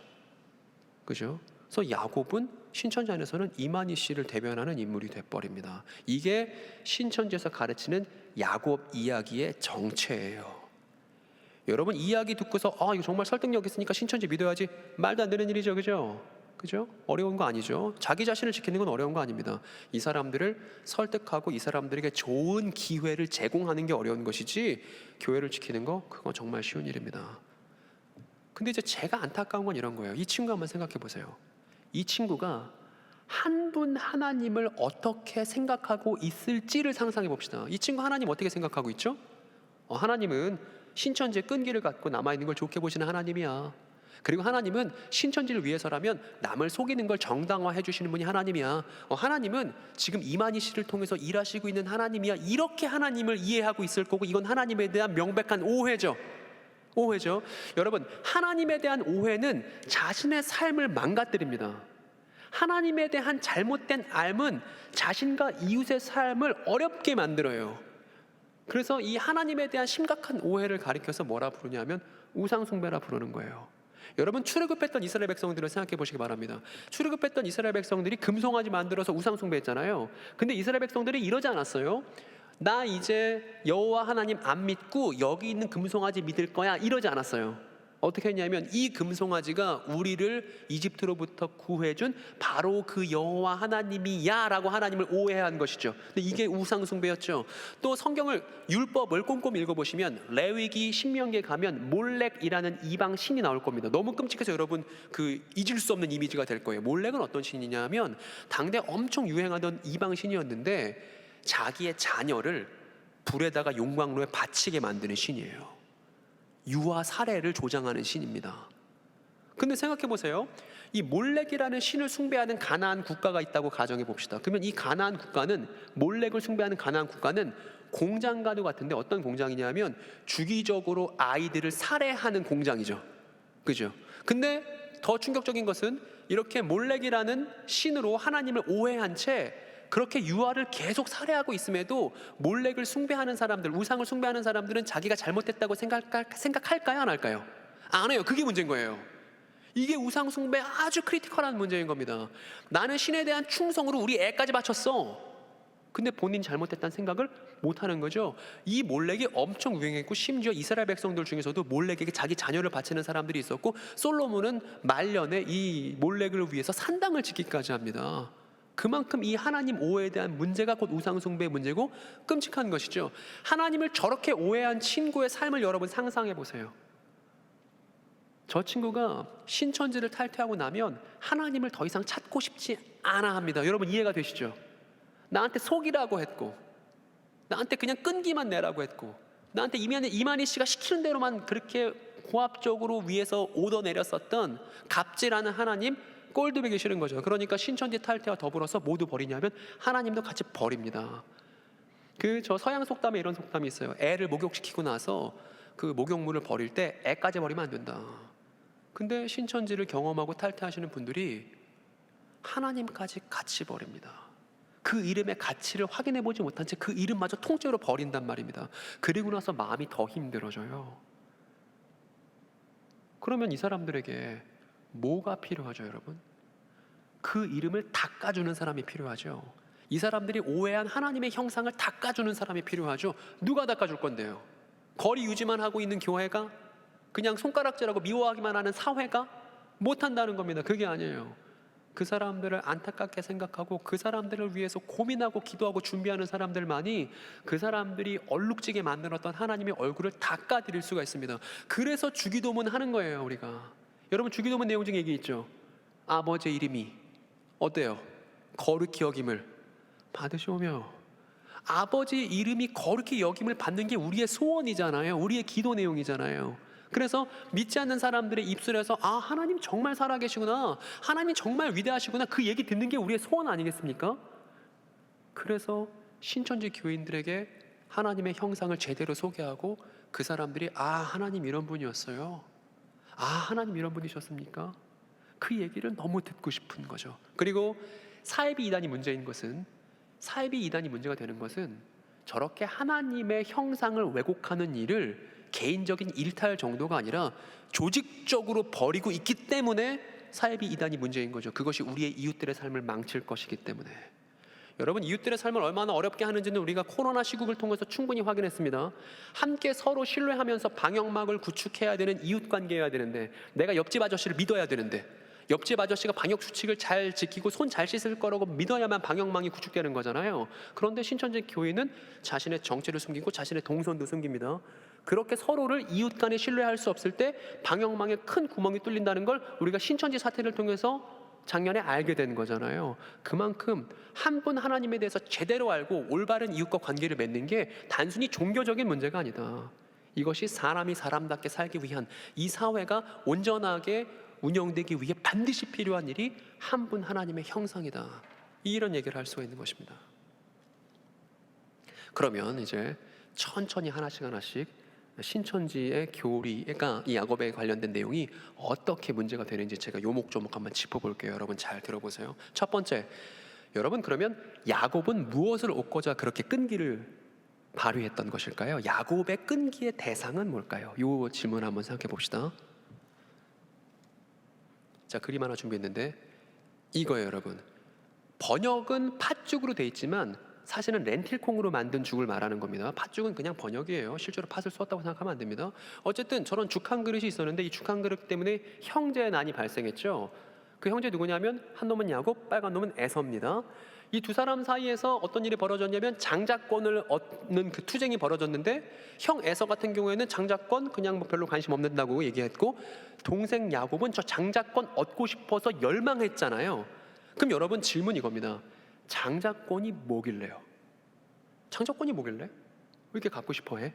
그죠? 그래서 야곱은 신천지 안에서는 이만희 씨를 대변하는 인물이 돼버립니다. 이게 신천지에서 가르치는 야곱 이야기의 정체예요. 여러분 이 이야기 듣고서 이거 정말 설득력 있으니까 신천지 믿어야지 말도 안 되는 일이죠. 그죠? 어려운 거 아니죠. 자기 자신을 지키는 건 어려운 거 아닙니다. 이 사람들을 설득하고 이 사람들에게 좋은 기회를 제공하는 게 어려운 것이지 교회를 지키는 거 그건 정말 쉬운 일입니다. 근데 이제 제가 안타까운 건 이런 거예요. 이 친구 한번 생각해 보세요. 이 친구가 한 분 하나님을 어떻게 생각하고 있을지를 상상해 봅시다. 이 친구 하나님 어떻게 생각하고 있죠? 하나님은 신천지의 끈기를 갖고 남아있는 걸 좋게 보시는 하나님이야. 그리고 하나님은 신천지를 위해서라면 남을 속이는 걸 정당화해 주시는 분이 하나님이야. 하나님은 지금 이만희 씨를 통해서 일하시고 있는 하나님이야. 이렇게 하나님을 이해하고 있을 거고 이건 하나님에 대한 명백한 오해죠. 여러분 하나님에 대한 오해는 자신의 삶을 망가뜨립니다. 하나님에 대한 잘못된 알은 자신과 이웃의 삶을 어렵게 만들어요. 그래서 이 하나님에 대한 심각한 오해를 가리켜서 뭐라 부르냐면 우상숭배라 부르는 거예요. 여러분 출애굽했던 이스라엘 백성들을 생각해 보시기 바랍니다. 출애굽했던 이스라엘 백성들이 금송아지 만들어서 우상숭배했잖아요. 근데 이스라엘 백성들이 이러지 않았어요. 나 이제 여호와 하나님 안 믿고 여기 있는 금송아지 믿을 거야 이러지 않았어요. 어떻게 했냐면 이 금송아지가 우리를 이집트로부터 구해준 바로 그 여호와 하나님이야 라고 하나님을 오해한 것이죠. 근데 이게 우상 숭배였죠. 또 성경을 율법을 꼼꼼히 읽어보시면 레위기 신명기에 가면 몰렉이라는 이방 신이 나올 겁니다. 너무 끔찍해서 여러분 그 잊을 수 없는 이미지가 될 거예요. 몰렉은 어떤 신이냐 하면 당대 엄청 유행하던 이방 신이었는데 자기의 자녀를 불에다가 용광로에 바치게 만드는 신이에요. 유아 살해를 조장하는 신입니다. 근데 생각해 보세요. 이 몰렉이라는 신을 숭배하는 가나안 국가가 있다고 가정해 봅시다. 그러면 이 가나안 국가는, 몰렉을 숭배하는 가나안 국가는 공장과도 같은데 어떤 공장이냐면 주기적으로 아이들을 살해하는 공장이죠. 그죠? 근데 더 충격적인 것은 이렇게 몰렉이라는 신으로 하나님을 오해한 채 그렇게 유아를 계속 살해하고 있음에도 몰렉을 숭배하는 사람들, 우상을 숭배하는 사람들은 자기가 잘못했다고 생각할까요? 안 할까요? 안 해요. 그게 문제인 거예요. 이게 우상 숭배 아주 크리티컬한 문제인 겁니다. 나는 신에 대한 충성으로 우리 애까지 바쳤어. 근데 본인이 잘못했다는 생각을 못하는 거죠. 이 몰렉이 엄청 유행했고 심지어 이스라엘 백성들 중에서도 몰렉에게 자기 자녀를 바치는 사람들이 있었고 솔로몬은 말년에 이 몰렉을 위해서 산당을 짓기까지 합니다. 그만큼 이 하나님 오해에 대한 문제가 곧 우상 숭배의 문제고 끔찍한 것이죠. 하나님을 저렇게 오해한 친구의 삶을 여러분 상상해 보세요. 저 친구가 신천지를 탈퇴하고 나면 하나님을 더 이상 찾고 싶지 않아 합니다. 여러분 이해가 되시죠? 나한테 속이라고 했고, 나한테 그냥 끈기만 내라고 했고, 나한테 이만희 씨가 시키는 대로만 그렇게 고압적으로 위에서 오더 내렸었던 갑질하는 하나님, 꼴도 보기 싫은 거죠. 그러니까 신천지 탈퇴와 더불어서 모두 버리냐면 하나님도 같이 버립니다. 저 서양 속담에 이런 속담이 있어요. 애를 목욕시키고 나서 그 목욕물을 버릴 때 애까지 버리면 안 된다. 근데 신천지를 경험하고 탈퇴하시는 분들이 하나님까지 같이 버립니다. 그 이름의 가치를 확인해 보지 못한 채 그 이름마저 통째로 버린단 말입니다. 그리고 나서 마음이 더 힘들어져요. 그러면 이 사람들에게 뭐가 필요하죠, 여러분? 그 이름을 닦아주는 사람이 필요하죠. 이 사람들이 오해한 하나님의 형상을 닦아주는 사람이 필요하죠. 누가 닦아줄 건데요? 거리 유지만 하고 있는 교회가? 그냥 손가락질하고 미워하기만 하는 사회가? 못한다는 겁니다. 그게 아니에요. 그 사람들을 안타깝게 생각하고 그 사람들을 위해서 고민하고 기도하고 준비하는 사람들만이 그 사람들이 얼룩지게 만들었던 하나님의 얼굴을 닦아드릴 수가 있습니다. 그래서 주기도문 하는 거예요, 우리가. 여러분 주기도문 내용 중에 얘기 있죠. 아버지의 이름이 어때요? 거룩히 여김을 받으시오며. 아버지의 이름이 거룩히 여김을 받는 게 우리의 소원이잖아요. 우리의 기도 내용이잖아요. 그래서 믿지 않는 사람들의 입술에서 아 하나님 정말 살아계시구나, 하나님 정말 위대하시구나, 그 얘기 듣는 게 우리의 소원 아니겠습니까? 그래서 신천지 교인들에게 하나님의 형상을 제대로 소개하고 그 사람들이 아 하나님 이런 분이었어요, 아 하나님 이런 분이셨습니까? 그 얘기를 너무 듣고 싶은 거죠. 그리고 사이비 이단이 문제인 것은, 사이비 이단이 문제가 되는 것은 저렇게 하나님의 형상을 왜곡하는 일을 개인적인 일탈 정도가 아니라 조직적으로 벌이고 있기 때문에 사이비 이단이 문제인 거죠. 그것이 우리의 이웃들의 삶을 망칠 것이기 때문에. 여러분 이웃들의 삶을 얼마나 어렵게 하는지는 우리가 코로나 시국을 통해서 충분히 확인했습니다. 함께 서로 신뢰하면서 방역막을 구축해야 되는 이웃관계여야 되는데, 내가 옆집 아저씨를 믿어야 되는데, 옆집 아저씨가 방역 수칙을 잘 지키고 손 잘 씻을 거라고 믿어야만 방역망이 구축되는 거잖아요. 그런데 신천지 교회는 자신의 정체를 숨기고 자신의 동선도 숨깁니다. 그렇게 서로를 이웃 간에 신뢰할 수 없을 때 방역망에 큰 구멍이 뚫린다는 걸 우리가 신천지 사태를 통해서 작년에 알게 된 거잖아요. 그만큼 한 분 하나님에 대해서 제대로 알고 올바른 이웃과 관계를 맺는 게 단순히 종교적인 문제가 아니다. 이것이 사람이 사람답게 살기 위한, 이 사회가 온전하게 운영되기 위해 반드시 필요한 일이 한 분 하나님의 형상이다. 이런 얘기를 할 수가 있는 것입니다. 그러면 이제 천천히 하나씩 신천지의 교리, 그러니까 이 야곱에 관련된 내용이 어떻게 문제가 되는지 제가 요목조목 한번 짚어볼게요. 여러분 잘 들어보세요. 첫 번째, 여러분 그러면 야곱은 무엇을 얻고자 그렇게 끈기를 발휘했던 것일까요? 야곱의 끈기의 대상은 뭘까요? 이 질문 한번 생각해 봅시다. 자, 그림 하나 준비했는데 이거예요, 여러분. 번역은 팥죽으로 돼 있지만 사실은 렌틸콩으로 만든 죽을 말하는 겁니다. 팥죽은 그냥 번역이에요. 실제로 팥을 썼다고 생각하면 안 됩니다. 어쨌든 저런 죽 한 그릇이 있었는데 이 죽 한 그릇 때문에 형제난이 발생했죠. 그 형제 누구냐면 한 놈은 야곱, 빨간 놈은 에서입니다. 이 두 사람 사이에서 어떤 일이 벌어졌냐면 장자권을 얻는 그 투쟁이 벌어졌는데 형 에서 같은 경우에는 장자권 그냥 뭐 별로 관심 없는다고 얘기했고, 동생 야곱은 저 장자권 얻고 싶어서 열망했잖아요. 그럼 여러분 질문 이겁니다. 장자권이 뭐길래요? 장자권이 뭐길래? 왜 이렇게 갖고 싶어해?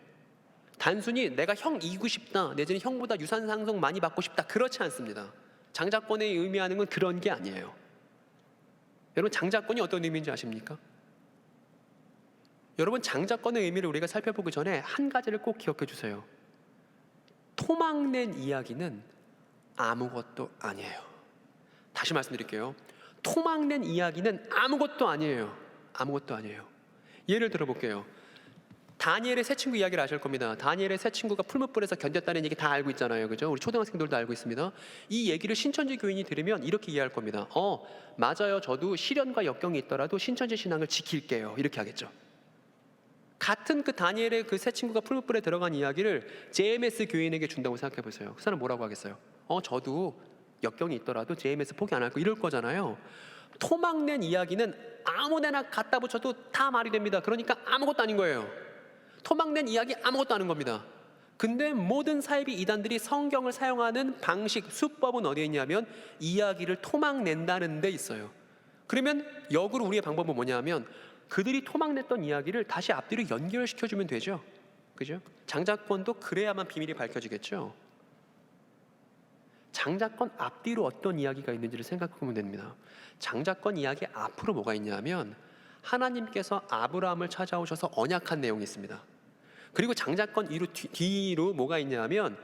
단순히 내가 형 이기고 싶다, 내지는 형보다 유산 상속 많이 받고 싶다, 그렇지 않습니다. 장자권에 의미하는 건 그런 게 아니에요. 여러분, 장자권이 어떤 의미인지 아십니까? 여러분, 장자권의 의미를 우리가 살펴보기 전에 한 가지를 꼭 기억해 주세요. 토막낸 이야기는 아무것도 아니에요. 다시 말씀드릴게요. 토막낸 이야기는 아무것도 아니에요. 아무것도 아니에요. 예를 들어볼게요. 다니엘의 세 친구 이야기를 아실 겁니다. 다니엘의 세 친구가 풀무불에서 견뎠다는 얘기 다 알고 있잖아요. 그죠? 우리 초등학생들도 알고 있습니다. 이 얘기를 신천지 교인이 들으면 이렇게 이해할 겁니다. 맞아요. 저도 시련과 역경이 있더라도 신천지 신앙을 지킬게요. 이렇게 하겠죠. 같은 그 다니엘의 그 세 친구가 풀무불에 들어간 이야기를 JMS 교인에게 준다고 생각해 보세요. 그 사람 뭐라고 하겠어요? 저도 역경이 있더라도 JMS 포기 안 할 거, 이럴 거잖아요. 토막낸 이야기는 아무데나 갖다 붙여도 다 말이 됩니다. 그러니까 아무것도 아닌 거예요. 토막낸 이야기 아무것도 아닌 겁니다. 근데 모든 사이비 이단들이 성경을 사용하는 방식, 수법은 어디에 있냐면 이야기를 토막낸다는 데 있어요. 그러면 역으로 우리의 방법은 뭐냐면 그들이 토막냈던 이야기를 다시 앞뒤로 연결시켜주면 되죠. 그죠? 장자권도 그래야만 비밀이 밝혀지겠죠. 장자권 앞뒤로 어떤 이야기가 있는지를 생각해보면 됩니다. 장자권 이야기 앞으로 뭐가 있냐면 하나님께서 아브라함을 찾아오셔서 언약한 내용이 있습니다. 그리고 장자권 뒤로 뭐가 있냐면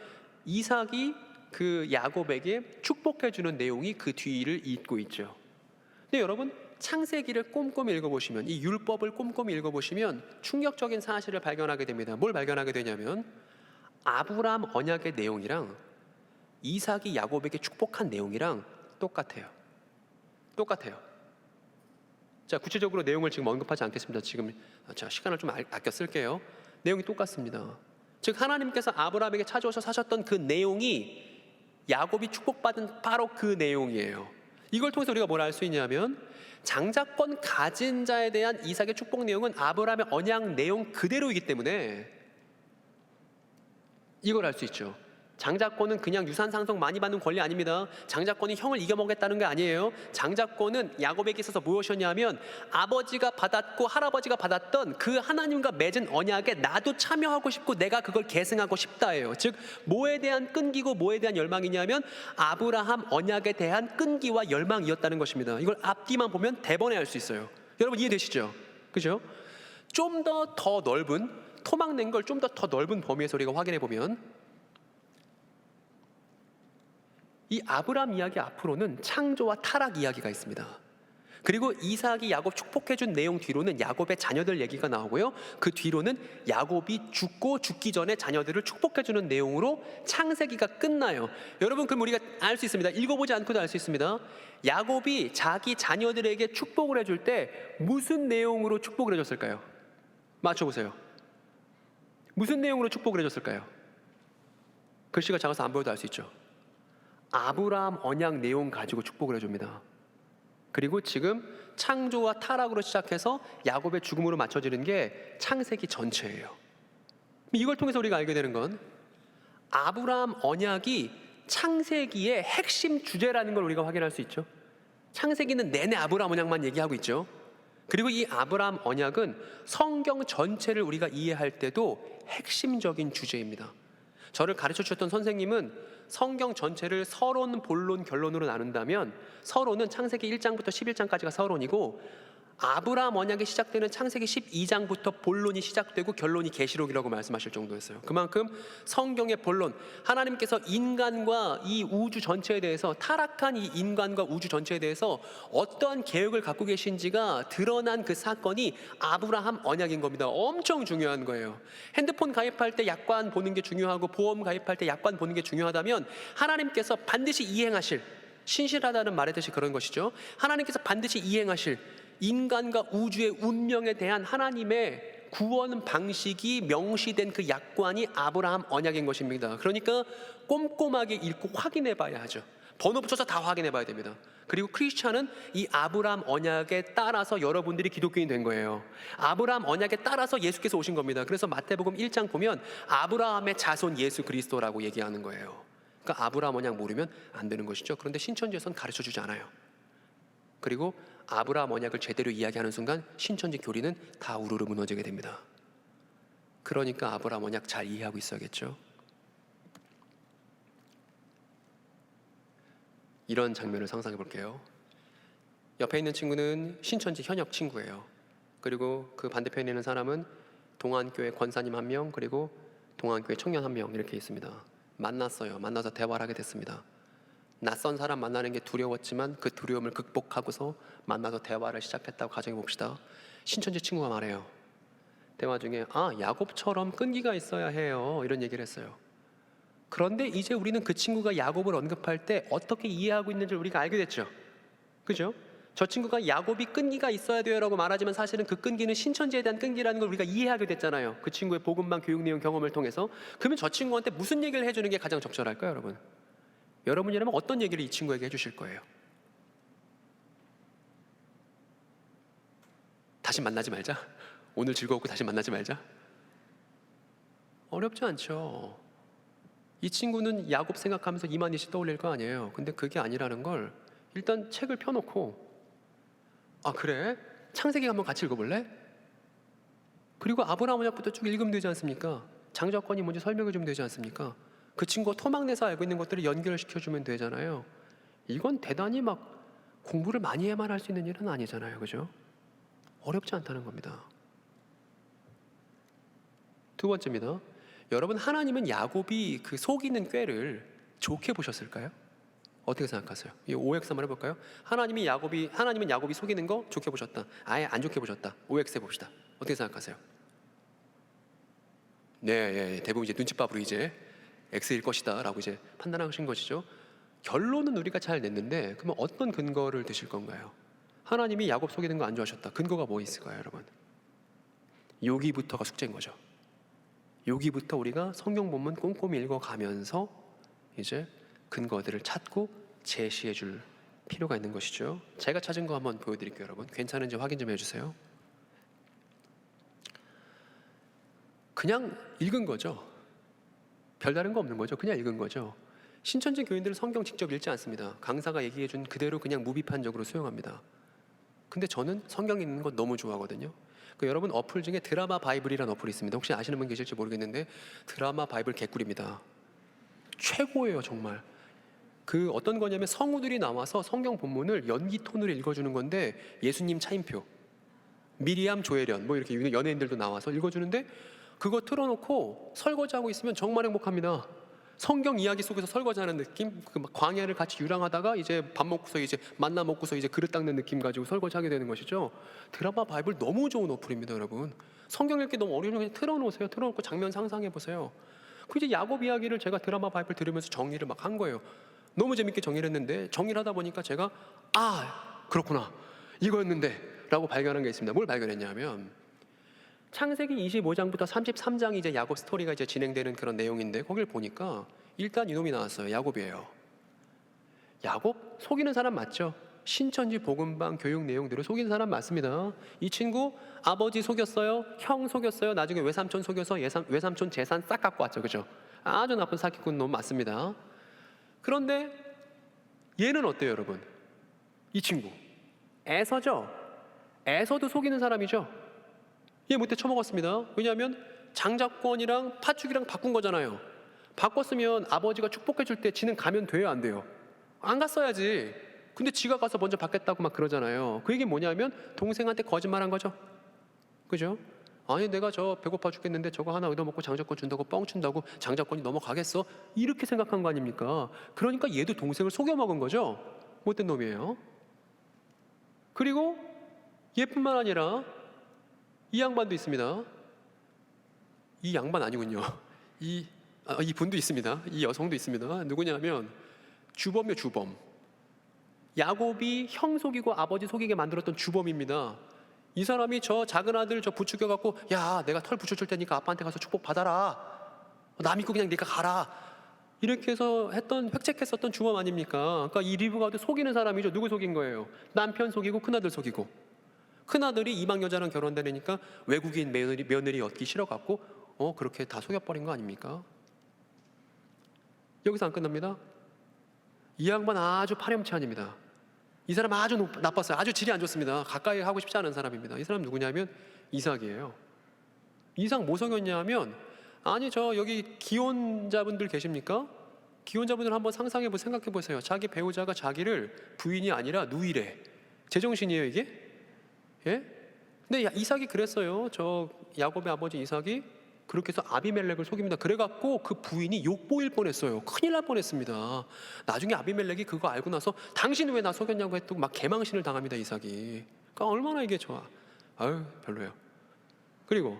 이삭이 그 야곱에게 축복해주는 내용이 그 뒤를 잇고 있죠. 근데 여러분, 창세기를 꼼꼼히 읽어보시면, 이 율법을 꼼꼼히 읽어보시면 충격적인 사실을 발견하게 됩니다. 뭘 발견하게 되냐면 아브라함 언약의 내용이랑 이삭이 야곱에게 축복한 내용이랑 똑같아요. 자, 구체적으로 내용을 지금 언급하지 않겠습니다. 지금 제가 시간을 좀 아껴 쓸게요. 내용이 똑같습니다. 즉 하나님께서 아브라함에게 찾아오셔서 하셨던 그 내용이 야곱이 축복받은 바로 그 내용이에요. 이걸 통해서 우리가 뭘 알 수 있냐면 장자권 가진 자에 대한 이삭의 축복 내용은 아브라함의 언약 내용 그대로이기 때문에 이걸 알 수 있죠. 장자권은 그냥 유산 상속 많이 받는 권리 아닙니다. 장자권이 형을 이겨먹겠다는 게 아니에요. 장자권은 야곱에게 있어서 무엇이었냐면 아버지가 받았고 할아버지가 받았던 그 하나님과 맺은 언약에 나도 참여하고 싶고 내가 그걸 계승하고 싶다예요. 즉 뭐에 대한 끈기고 뭐에 대한 열망이냐면 아브라함 언약에 대한 끈기와 열망이었다는 것입니다. 이걸 앞뒤만 보면 대번에 알 수 있어요. 여러분 이해되시죠? 그죠? 좀 더 넓은, 토막낸 걸 좀 더 넓은 범위에서 우리가 확인해 보면 이 아브라함 이야기 앞으로는 창조와 타락 이야기가 있습니다. 그리고 이삭이 야곱 축복해준 내용 뒤로는 야곱의 자녀들 얘기가 나오고요. 그 뒤로는 야곱이 죽기 전에 자녀들을 축복해주는 내용으로 창세기가 끝나요. 여러분, 그럼 우리가 알 수 있습니다. 읽어보지 않고도 알 수 있습니다. 야곱이 자기 자녀들에게 축복을 해줄 때 무슨 내용으로 축복을 해줬을까요? 맞춰보세요. 무슨 내용으로 축복을 해줬을까요? 글씨가 작아서 안 보여도 알 수 있죠. 아브라함 언약 내용 가지고 축복을 해줍니다. 그리고 지금 창조와 타락으로 시작해서 야곱의 죽음으로 맞춰지는 게 창세기 전체예요. 이걸 통해서 우리가 알게 되는 건 아브라함 언약이 창세기의 핵심 주제라는 걸 우리가 확인할 수 있죠. 창세기는 내내 아브라함 언약만 얘기하고 있죠. 그리고 이 아브라함 언약은 성경 전체를 우리가 이해할 때도 핵심적인 주제입니다. 저를 가르쳐 주셨던 선생님은 성경 전체를 서론, 본론, 결론으로 나눈다면 서론은 창세기 1장부터 11장까지가 서론이고 아브라함 언약이 시작되는 창세기 12장부터 본론이 시작되고 결론이 계시록이라고 말씀하실 정도였어요. 그만큼 성경의 본론, 하나님께서 인간과 이 우주 전체에 대해서, 타락한 이 인간과 우주 전체에 대해서 어떠한 계획을 갖고 계신지가 드러난 그 사건이 아브라함 언약인 겁니다. 엄청 중요한 거예요. 핸드폰 가입할 때 약관 보는 게 중요하고 보험 가입할 때 약관 보는 게 중요하다면 하나님께서 반드시 이행하실, 신실하다는 말의 뜻이 그런 것이죠. 하나님께서 반드시 이행하실 인간과 우주의 운명에 대한 하나님의 구원 방식이 명시된 그 약관이 아브라함 언약인 것입니다. 그러니까 꼼꼼하게 읽고 확인해 봐야 하죠. 번호 붙여서 다 확인해 봐야 됩니다. 그리고 크리스찬은 이 아브라함 언약에 따라서 여러분들이 기독교인 된 거예요. 아브라함 언약에 따라서 예수께서 오신 겁니다. 그래서 마태복음 1장 보면 아브라함의 자손 예수 그리스도라고 얘기하는 거예요. 그러니까 아브라함 언약 모르면 안 되는 것이죠. 그런데 신천지에서는 가르쳐 주지 않아요. 그리고 아브라함 언약을 제대로 이야기하는 순간 신천지 교리는 다 우르르 무너지게 됩니다. 그러니까 아브라함 언약 잘 이해하고 있어야겠죠. 이런 장면을 상상해 볼게요. 옆에 있는 친구는 신천지 현역 친구예요. 그리고 그 반대편에 있는 사람은 동안교회 권사님 1명, 그리고 동안교회 청년 1명 이렇게 있습니다. 만났어요. 만나서 대화를 하게 됐습니다. 낯선 사람 만나는 게 두려웠지만 그 두려움을 극복하고서 만나서 대화를 시작했다고 가정해 봅시다. 신천지 친구가 말해요. 대화 중에 야곱처럼 끈기가 있어야 해요. 이런 얘기를 했어요. 그런데 이제 우리는 그 친구가 야곱을 언급할 때 어떻게 이해하고 있는지를 우리가 알게 됐죠. 그죠? 저 친구가 야곱이 끈기가 있어야 돼요 라고 말하지만 사실은 그 끈기는 신천지에 대한 끈기라는 걸 우리가 이해하게 됐잖아요. 그 친구의 복음방 교육 내용 경험을 통해서. 그러면 저 친구한테 무슨 얘기를 해주는 게 가장 적절할까요, 여러분? 여러분이라면 어떤 얘기를 이 친구에게 해주실 거예요? 다시 만나지 말자? 오늘 즐거웠고 다시 만나지 말자? 어렵지 않죠. 이 친구는 야곱 생각하면서 이만희씨 떠올릴 거 아니에요. 근데 그게 아니라는 걸 일단 책을 펴놓고 그래? 창세기 한번 같이 읽어볼래? 그리고 아브라함 언약부터 쭉 읽으면 되지 않습니까? 장자권이 뭔지 설명해 주면 되지 않습니까? 그 친구가 토막내서 알고 있는 것들을 연결시켜주면 되잖아요. 이건 대단히 막 공부를 많이 해야만 할 수 있는 일은 아니잖아요. 그죠? 어렵지 않다는 겁니다. 두 번째입니다. 여러분, 하나님은 야곱이 그 속이는 꾀를 좋게 보셨을까요? 어떻게 생각하세요? 이 OX 한번 해볼까요? 하나님은 야곱이 속이는 거 좋게 보셨다. 아예 안 좋게 보셨다. OX 해봅시다. 어떻게 생각하세요? 네, 대부분 이제 눈칫밥으로 이제 X일 것이다 라고 이제 판단하신 것이죠. 결론은 우리가 잘 냈는데 그러면 어떤 근거를 드실 건가요? 하나님이 야곱 속이는 거 안 좋아하셨다. 근거가 뭐 있을까요, 여러분? 여기부터가 숙제인 거죠. 여기부터 우리가 성경 본문 꼼꼼히 읽어가면서 이제 근거들을 찾고 제시해 줄 필요가 있는 것이죠. 제가 찾은 거 한번 보여드릴게요, 여러분. 괜찮은지 확인 좀 해주세요. 그냥 읽은 거죠. 별다른 거 없는 거죠. 그냥 읽은 거죠. 신천지 교인들은 성경 직접 읽지 않습니다. 강사가 얘기해 준 그대로 그냥 무비판적으로 수용합니다. 근데 저는 성경 읽는 거 너무 좋아하거든요. 여러분 어플 중에 드라마 바이블이라는 어플이 있습니다. 혹시 아시는 분 계실지 모르겠는데 드라마 바이블 개꿀입니다. 최고예요, 정말. 그 어떤 거냐면 성우들이 나와서 성경 본문을 연기 톤으로 읽어주는 건데 예수님 차임표, 미리암, 조혜련 뭐 이렇게 연예인들도 나와서 읽어주는데 그거 틀어놓고 설거지하고 있으면 정말 행복합니다. 성경 이야기 속에서 설거지하는 느낌, 그 광야를 같이 유랑하다가 이제 밥 먹고서 이제 만나 먹고서 이제 그릇 닦는 느낌 가지고 설거지하게 되는 것이죠. 드라마 바이블 너무 좋은 어플입니다, 여러분. 성경 읽기 너무 어려우면 그냥 틀어놓으세요. 틀어놓고 장면 상상해 보세요. 그 이제 야곱 이야기를 제가 드라마 바이블 들으면서 정리를 막 한 거예요. 너무 재밌게 정리를 했는데 정리를 하다 보니까 제가 그렇구나 이거였는데 라고 발견한 게 있습니다. 뭘 발견했냐면 창세기 25장부터 33장이 이제 야곱 스토리가 이제 진행되는 그런 내용인데 거길 보니까 일단 이놈이 나왔어요. 야곱이에요. 야곱 속이는 사람 맞죠? 신천지 복음방 교육 내용들을 속이는 사람 맞습니다. 이 친구 아버지 속였어요, 형 속였어요, 나중에 외삼촌 속여서 외삼촌 재산 싹 갖고 왔죠. 그죠? 아주 나쁜 사기꾼 놈 맞습니다. 그런데 얘는 어때요, 여러분? 이 친구 에서죠? 에서도 속이는 사람이죠? 얘 못해 처먹었습니다. 왜냐하면 장자권이랑 파축이랑 바꾼 거잖아요. 바꿨으면 아버지가 축복해 줄 때 지는 가면 돼요, 안 돼요? 안 갔어야지. 근데 지가 가서 먼저 받겠다고 막 그러잖아요. 그 얘기 뭐냐면 동생한테 거짓말한 거죠. 그죠? 아니 내가 저 배고파 죽겠는데 저거 하나 얻어먹고 장자권 준다고 뻥친다고 장자권이 넘어가겠어? 이렇게 생각한 거 아닙니까? 그러니까 얘도 동생을 속여먹은 거죠. 못된 놈이에요. 그리고 얘뿐만 아니라 이 양반도 있습니다. 이 양반 아니군요. 이 분도 있습니다. 이 여성도 있습니다. 누구냐면 주범이요, 주범. 야곱이 형 속이고 아버지 속이게 만들었던 주범입니다. 이 사람이 저 작은 아들 저 부추겨 갖고, 야, 내가 털 붙여줄 테니까 아빠한테 가서 축복 받아라. 나 믿고 그냥 네가 가라. 이렇게 해서 획책했었던 주범 아닙니까? 그러니까 이 리브가도 속이는 사람이죠. 누구 속인 거예요? 남편 속이고 큰아들 속이고. 큰아들이 이방 여자랑 결혼되니까 외국인 며느리 얻기 싫어갖고 그렇게 다 속여버린 거 아닙니까? 여기서 안 끝납니다. 이 양반 아주 파렴치한입니다. 이 사람 아주 나빴어요. 아주 질이 안 좋습니다. 가까이 하고 싶지 않은 사람입니다. 이 사람 누구냐면 이삭이에요. 이삭 뭐 속였냐 하면, 아니 저 여기 기혼자분들 계십니까? 기혼자분들 한번 생각해 보세요. 자기 배우자가 자기를 부인이 아니라 누이래. 제정신이에요 이게? 예? 근데 이삭이 그랬어요. 저 야곱의 아버지 이삭이 그렇게 해서 아비멜렉을 속입니다. 그래갖고 그 부인이 욕보일 뻔했어요. 큰일 날 뻔했습니다. 나중에 아비멜렉이 그거 알고 나서 당신 왜 나 속였냐고 했더니 막 개망신을 당합니다. 이삭이. 그러니까 얼마나 이게 좋아. 아유 별로예요. 그리고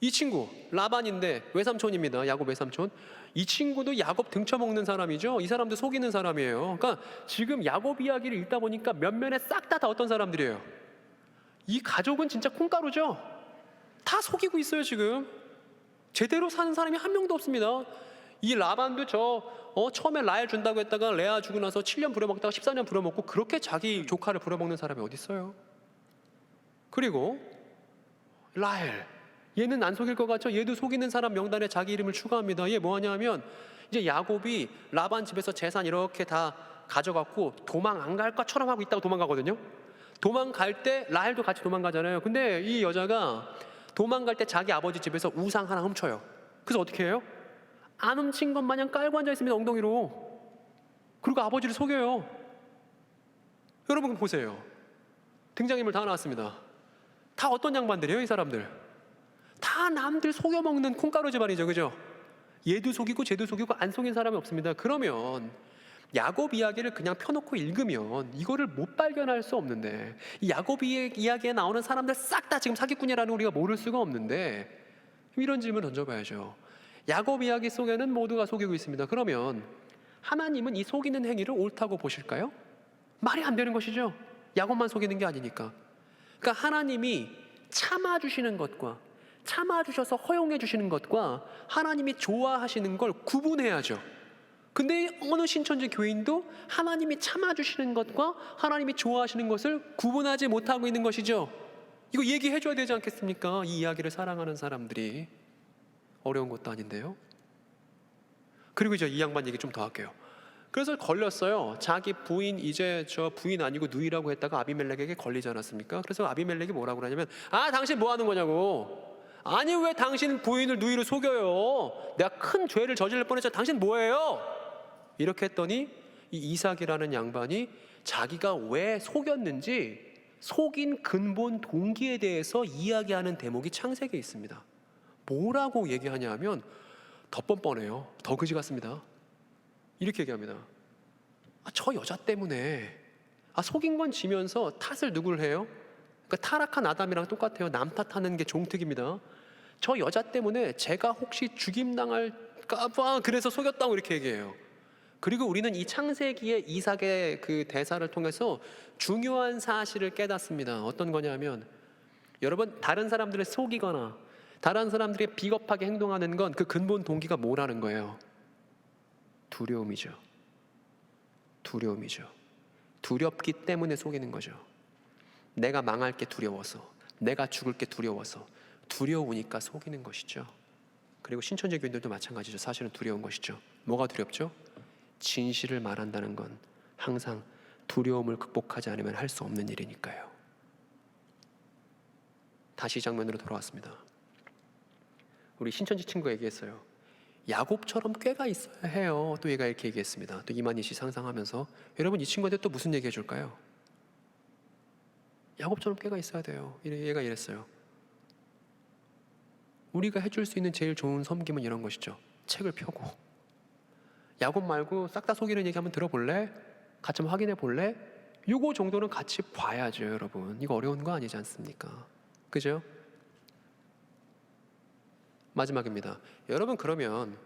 이 친구 라반인데 외삼촌입니다. 야곱 외삼촌. 이 친구도 야곱 등쳐먹는 사람이죠. 이 사람도 속이는 사람이에요. 그러니까 지금 야곱 이야기를 읽다 보니까 면면에 싹 다 어떤 사람들이에요? 이 가족은 진짜 콩가루죠. 다 속이고 있어요 지금. 제대로 사는 사람이 한 명도 없습니다. 이 라반도 처음에 라헬 준다고 했다가 레아 주고 나서 7년 부려먹다가 14년 부려먹고 그렇게 자기 조카를 부려먹는 사람이 어디 있어요? 그리고 라헬, 얘는 안 속일 것 같죠? 얘도 속이는 사람 명단에 자기 이름을 추가합니다. 얘 뭐하냐 하면 이제 야곱이 라반 집에서 재산 이렇게 다 가져갖고 도망 안 갈 것처럼 하고 있다가 도망가거든요. 도망갈 때 라헬도 같이 도망가잖아요. 근데 이 여자가 도망갈 때 자기 아버지 집에서 우상 하나 훔쳐요. 그래서 어떻게 해요? 안 훔친 것 마냥 깔고 앉아 있습니다. 엉덩이로. 그리고 아버지를 속여요. 여러분 보세요. 등장인물 다 나왔습니다. 다 어떤 양반들이에요 이 사람들? 다 남들 속여먹는 콩가루 집안이죠. 그죠? 얘도 속이고 쟤도 속이고 안 속인 사람이 없습니다. 그러면 야곱 이야기를 그냥 펴놓고 읽으면 이거를 못 발견할 수 없는데, 이 야곱 이야기에 나오는 사람들 싹 다 지금 사기꾼이라는 걸 우리가 모를 수가 없는데, 이런 질문 던져봐야죠. 야곱 이야기 속에는 모두가 속이고 있습니다. 그러면 하나님은 이 속이는 행위를 옳다고 보실까요? 말이 안 되는 것이죠. 야곱만 속이는 게 아니니까. 그러니까 하나님이 참아주시는 것과 참아주셔서 허용해 주시는 것과 하나님이 좋아하시는 걸 구분해야죠. 근데 어느 신천지 교인도 하나님이 참아주시는 것과 하나님이 좋아하시는 것을 구분하지 못하고 있는 것이죠. 이거 얘기해줘야 되지 않겠습니까? 이 이야기를 사랑하는 사람들이. 어려운 것도 아닌데요. 그리고 이제 이 양반 얘기 좀 더 할게요. 그래서 걸렸어요. 자기 부인, 이제 저 부인 아니고 누이라고 했다가 아비멜렉에게 걸리지 않았습니까? 그래서 아비멜렉이 뭐라고 그러냐면, 당신 뭐 하는 거냐고. 아니 왜 당신 부인을 누이를 속여요? 내가 큰 죄를 저질 뻔했잖아. 당신 뭐예요? 이렇게 했더니 이 이삭이라는 양반이 자기가 왜 속였는지 속인 근본 동기에 대해서 이야기하는 대목이 창세기에 있습니다. 뭐라고 얘기하냐 하면 더 뻔뻔해요. 더 그지 같습니다. 이렇게 얘기합니다. 저 여자 때문에 속인 건 지면서 탓을 누굴 해요? 그러니까 타락한 아담이랑 똑같아요. 남 탓하는 게 종특입니다. 저 여자 때문에 제가 혹시 죽임당할까 봐 그래서 속였다고 이렇게 얘기해요. 그리고 우리는 이 창세기의 이삭의 그 대사를 통해서 중요한 사실을 깨닫습니다. 어떤 거냐면, 여러분 다른 사람들을 속이거나 다른 사람들이 비겁하게 행동하는 건 그 근본 동기가 뭐라는 거예요? 두려움이죠. 두려움이죠. 두렵기 때문에 속이는 거죠. 내가 망할 게 두려워서, 내가 죽을 게 두려워서, 두려우니까 속이는 것이죠. 그리고 신천지 교인들도 마찬가지죠. 사실은 두려운 것이죠. 뭐가 두렵죠? 진실을 말한다는 건 항상 두려움을 극복하지 않으면 할 수 없는 일이니까요. 다시 이 장면으로 돌아왔습니다. 우리 신천지 친구가 얘기했어요. 야곱처럼 꾀가 있어야 해요. 또 얘가 이렇게 얘기했습니다. 또 이만희 씨 상상하면서, 여러분 이 친구한테 또 무슨 얘기 해줄까요? 야곱처럼 꾀가 있어야 돼요. 얘가 이랬어요. 우리가 해줄 수 있는 제일 좋은 섬김은 이런 것이죠. 책을 펴고, 야곱 말고 싹 다 속이는 얘기 한번 들어볼래? 같이 한번 확인해 볼래? 요거 정도는 같이 봐야죠. 여러분 이거 어려운 거 아니지 않습니까? 그죠? 마지막입니다. 여러분 그러면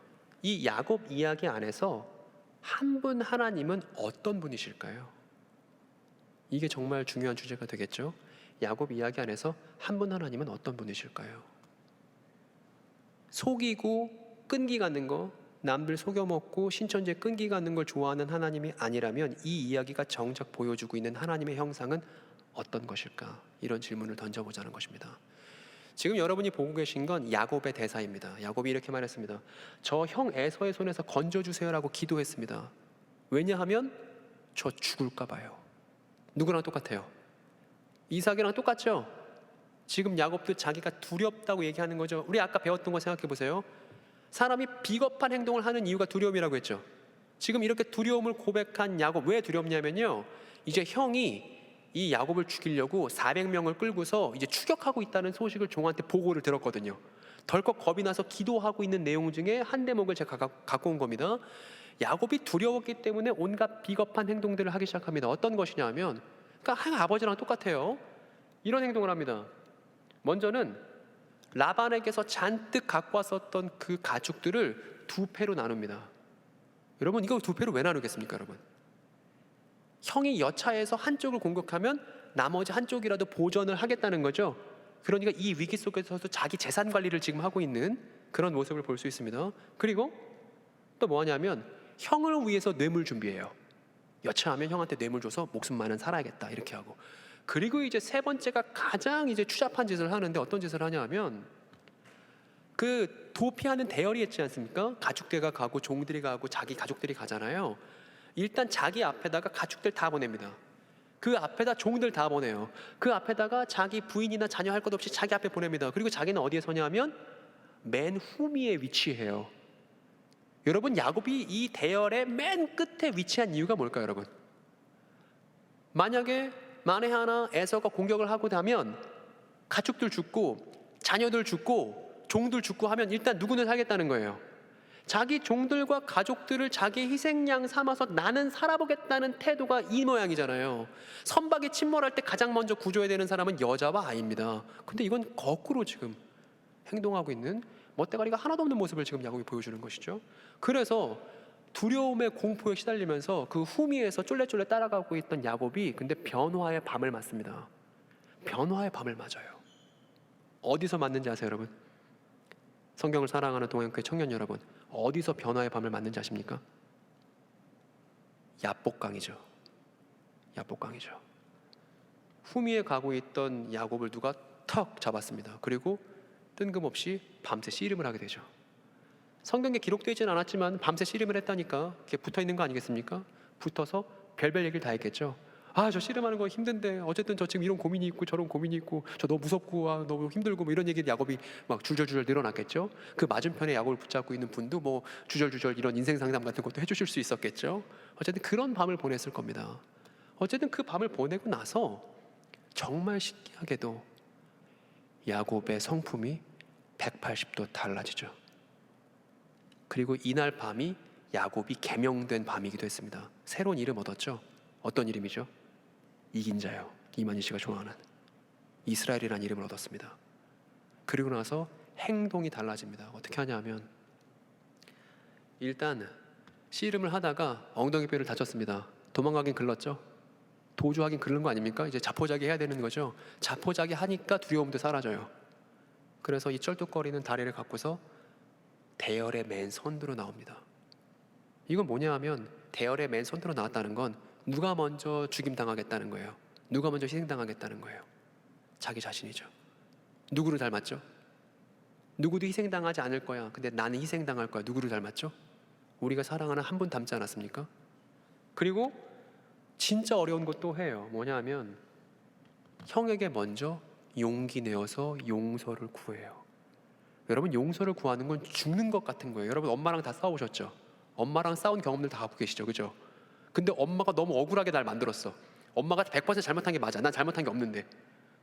이 야곱 이야기 안에서 한 분 하나님은 어떤 분이실까요? 이게 정말 중요한 주제가 되겠죠. 야곱 이야기 안에서 한 분 하나님은 어떤 분이실까요? 속이고 끈기 갖는 거, 남들 속여먹고 신천지에 끈기 갖는 걸 좋아하는 하나님이 아니라면 이 이야기가 정작 보여주고 있는 하나님의 형상은 어떤 것일까? 이런 질문을 던져보자는 것입니다. 지금 여러분이 보고 계신 건 야곱의 대사입니다. 야곱이 이렇게 말했습니다. 저 형 에서의 손에서 건져주세요라고 기도했습니다. 왜냐하면 저 죽을까 봐요. 누구랑 똑같아요? 이삭이랑 똑같죠? 지금 야곱도 자기가 두렵다고 얘기하는 거죠. 우리 아까 배웠던 거 생각해 보세요. 사람이 비겁한 행동을 하는 이유가 두려움이라고 했죠. 지금 이렇게 두려움을 고백한 야곱, 왜 두렵냐면요, 이제 형이 이 야곱을 죽이려고 400명을 끌고서 이제 추격하고 있다는 소식을 종한테 보고를 들었거든요. 덜컥 겁이 나서 기도하고 있는 내용 중에 한 대목을 제가 갖고 온 겁니다. 야곱이 두려웠기 때문에 온갖 비겁한 행동들을 하기 시작합니다. 어떤 것이냐 하면, 그러니까 아버지랑 똑같아요. 이런 행동을 합니다. 먼저는 라반에게서 잔뜩 갖고 왔었던 그 가축들을 두 패로 나눕니다. 여러분, 이거 두 패로 왜 나누겠습니까, 여러분? 형이 여차해서 한쪽을 공격하면 나머지 한쪽이라도 보전을 하겠다는 거죠. 그러니까 이 위기 속에서도 자기 재산 관리를 지금 하고 있는 그런 모습을 볼 수 있습니다. 그리고 또 뭐하냐면 형을 위해서 뇌물 준비해요. 여차하면 형한테 뇌물 줘서 목숨만은 살아야겠다 이렇게 하고. 그리고 이제 세 번째가 가장 이제 추잡한 짓을 하는데, 어떤 짓을 하냐면 그 도피하는 대열이 있지 않습니까? 가축대가 가고 종들이 가고 자기 가족들이 가잖아요. 일단 자기 앞에다가 가축들 다 보냅니다. 그 앞에다 종들 다 보내요. 그 앞에다가 자기 부인이나 자녀 할 것 없이 자기 앞에 보냅니다. 그리고 자기는 어디에 서냐면 맨 후미에 위치해요. 여러분, 야곱이 이 대열의 맨 끝에 위치한 이유가 뭘까요, 여러분? 만약에 만에 하나 에서가 공격을 하고 나면 가축들 죽고 자녀들 죽고 종들 죽고 하면 일단 누구는 살겠다는 거예요. 자기 종들과 가족들을 자기의 희생양 삼아서 나는 살아보겠다는 태도가 이 모양이잖아요. 선박이 침몰할 때 가장 먼저 구조해야 되는 사람은 여자와 아이입니다. 근데 이건 거꾸로 지금 행동하고 있는 멋대가리가 하나도 없는 모습을 지금 야곱이 보여주는 것이죠. 그래서 두려움의 공포에 시달리면서 그 후미에서 쫄래쫄래 따라가고 있던 야곱이 근데 변화의 밤을 맞습니다. 변화의 밤을 맞아요. 어디서 맞는지 아세요, 여러분? 성경을 사랑하는 동행교회 청년 여러분, 어디서 변화의 밤을 맞는지 아십니까? 야복강이죠. 야복강이죠. 후미에 가고 있던 야곱을 누가 턱 잡았습니다. 그리고 뜬금없이 밤새 씨름을 하게 되죠. 성경에 기록되어 있지는 않았지만 밤새 씨름을 했다니까 이렇게 붙어있는 거 아니겠습니까? 붙어서 별별 얘기를 다 했겠죠. 아, 저 씨름하는 거 힘든데 어쨌든 저 지금 이런 고민이 있고 저런 고민이 있고 저 너무 무섭고 너무 힘들고 뭐 이런 얘기를 야곱이 막 줄줄줄 늘어났겠죠. 그 맞은편에 야곱을 붙잡고 있는 분도 뭐 주절주절 이런 인생 상담 같은 것도 해주실 수 있었겠죠. 어쨌든 그런 밤을 보냈을 겁니다. 어쨌든 그 밤을 보내고 나서 정말 신기하게도 야곱의 성품이 180도 달라지죠. 그리고 이날 밤이 야곱이 개명된 밤이기도 했습니다. 새로운 이름 얻었죠. 어떤 이름이죠? 이긴 자요. 이만희 씨가 좋아하는 이스라엘이라는 이름을 얻었습니다. 그리고 나서 행동이 달라집니다. 어떻게 하냐면 일단 씨름을 하다가 엉덩이 뼈를 다쳤습니다. 도망가긴 글렀죠. 도주하긴 글른 거 아닙니까? 이제 자포자기 해야 되는 거죠. 자포자기 하니까 두려움도 사라져요. 그래서 이 쩔뚝거리는 다리를 갖고서 대열의 맨 선두로 나옵니다. 이건 뭐냐 하면 대열의 맨 선두로 나왔다는 건 누가 먼저 죽임당하겠다는 거예요. 누가 먼저 희생당하겠다는 거예요. 자기 자신이죠. 누구를 닮았죠? 누구도 희생당하지 않을 거야. 근데 나는 희생당할 거야. 누구를 닮았죠? 우리가 사랑하는 한 분 닮지 않았습니까? 그리고 진짜 어려운 것도 해요. 뭐냐 하면 형에게 먼저 용기 내어서 용서를 구해요. 여러분, 용서를 구하는 건 죽는 것 같은 거예요. 여러분, 엄마랑 다 싸우셨죠? 엄마랑 싸운 경험들 다 갖고 계시죠? 그죠? 근데 엄마가 너무 억울하게 날 만들었어. 엄마가 100% 잘못한 게 맞아. 난 잘못한 게 없는데.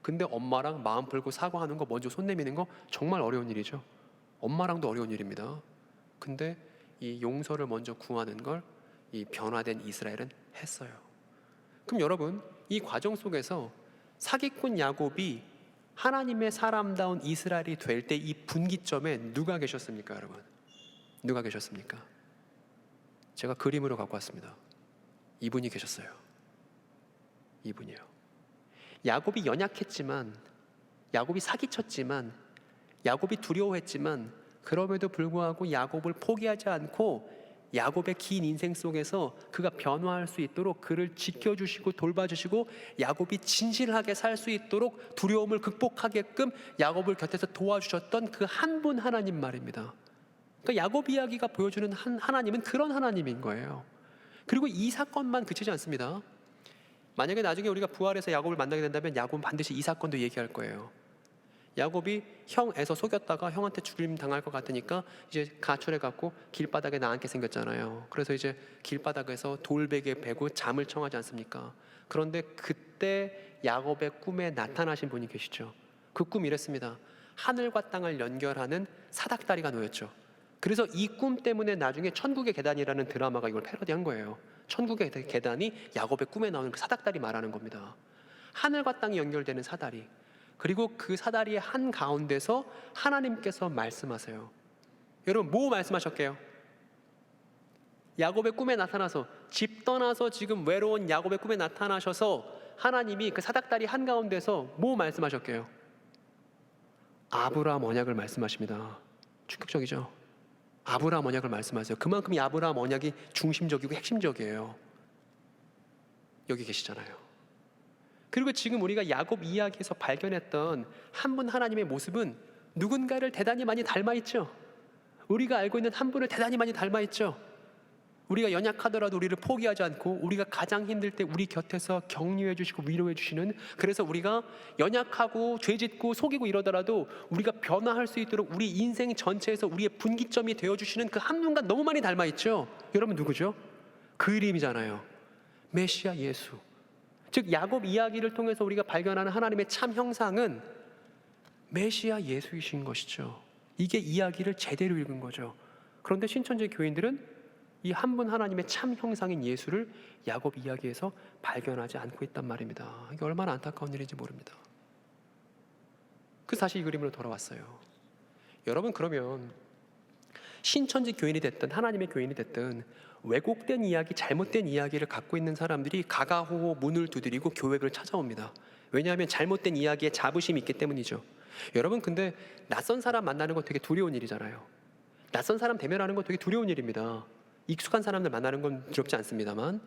근데 엄마랑 마음 풀고 사과하는 거, 먼저 손 내미는 거 정말 어려운 일이죠. 엄마랑도 어려운 일입니다. 근데 이 용서를 먼저 구하는 걸 이 변화된 이스라엘은 했어요. 그럼 여러분, 이 과정 속에서 사기꾼 야곱이 하나님의 사람다운 이스라엘이 될 때 이 분기점에 누가 계셨습니까, 여러분? 누가 계셨습니까? 제가 그림으로 갖고 왔습니다. 이분이 계셨어요. 이분이에요. 야곱이 연약했지만, 야곱이 사기쳤지만, 야곱이 두려워했지만, 그럼에도 불구하고 야곱을 포기하지 않고 야곱의 긴 인생 속에서 그가 변화할 수 있도록 그를 지켜주시고 돌봐주시고 야곱이 진실하게 살 수 있도록 두려움을 극복하게끔 야곱을 곁에서 도와주셨던 그 한 분 하나님 말입니다. 그러니까 야곱 이야기가 보여주는 하나님은 그런 하나님인 거예요. 그리고 이 사건만 그치지 않습니다. 만약에 나중에 우리가 부활해서 야곱을 만나게 된다면 야곱은 반드시 이 사건도 얘기할 거예요. 야곱이 형 에서 속였다가 형한테 죽임 당할 것 같으니까 이제 가출해 갖고 길바닥에 나앉게 생겼잖아요. 그래서 이제 길바닥에서 돌베개 베고 잠을 청하지 않습니까? 그런데 그때 야곱의 꿈에 나타나신 분이 계시죠. 그 꿈이 이랬습니다. 하늘과 땅을 연결하는 사닥다리가 놓였죠. 그래서 이 꿈 때문에 나중에 천국의 계단이라는 드라마가 이걸 패러디한 거예요. 천국의 계단이 야곱의 꿈에 나오는 그 사닥다리 말하는 겁니다. 하늘과 땅이 연결되는 사다리. 그리고 그 사다리의 한 가운데서 하나님께서 말씀하세요. 여러분 뭐 말씀하셨게요? 야곱의 꿈에 나타나서, 집 떠나서 지금 외로운 야곱의 꿈에 나타나셔서 하나님이 그 사닥다리 한 가운데서 뭐 말씀하셨게요? 아브라함 언약을 말씀하십니다. 충격적이죠? 아브라함 언약을 말씀하세요. 그만큼 이 아브라함 언약이 중심적이고 핵심적이에요. 여기 계시잖아요. 그리고 지금 우리가 야곱 이야기에서 발견했던 한 분 하나님의 모습은 누군가를 대단히 많이 닮아있죠. 우리가 알고 있는 한 분을 대단히 많이 닮아있죠. 우리가 연약하더라도 우리를 포기하지 않고 우리가 가장 힘들 때 우리 곁에서 격려해 주시고 위로해 주시는, 그래서 우리가 연약하고 죄짓고 속이고 이러더라도 우리가 변화할 수 있도록 우리 인생 전체에서 우리의 분기점이 되어주시는 그 한 분과 너무 많이 닮아있죠. 여러분 누구죠? 그 이름이잖아요. 메시아 예수. 즉 야곱 이야기를 통해서 우리가 발견하는 하나님의 참 형상은 메시아 예수이신 것이죠. 이게 이야기를 제대로 읽은 거죠. 그런데 신천지 교인들은 이 한 분 하나님의 참 형상인 예수를 야곱 이야기에서 발견하지 않고 있단 말입니다. 이게 얼마나 안타까운 일인지 모릅니다. 그래서 다시 이 그림으로 돌아왔어요. 여러분 그러면 신천지 교인이 됐든 하나님의 교인이 됐든 왜곡된 이야기, 잘못된 이야기를 갖고 있는 사람들이 가가호호 문을 두드리고 교회를 찾아옵니다. 왜냐하면 잘못된 이야기에 자부심이 있기 때문이죠. 여러분 근데 낯선 사람 만나는 거 되게 두려운 일이잖아요. 낯선 사람 대면하는 거 되게 두려운 일입니다. 익숙한 사람들 만나는 건 두렵지 않습니다만,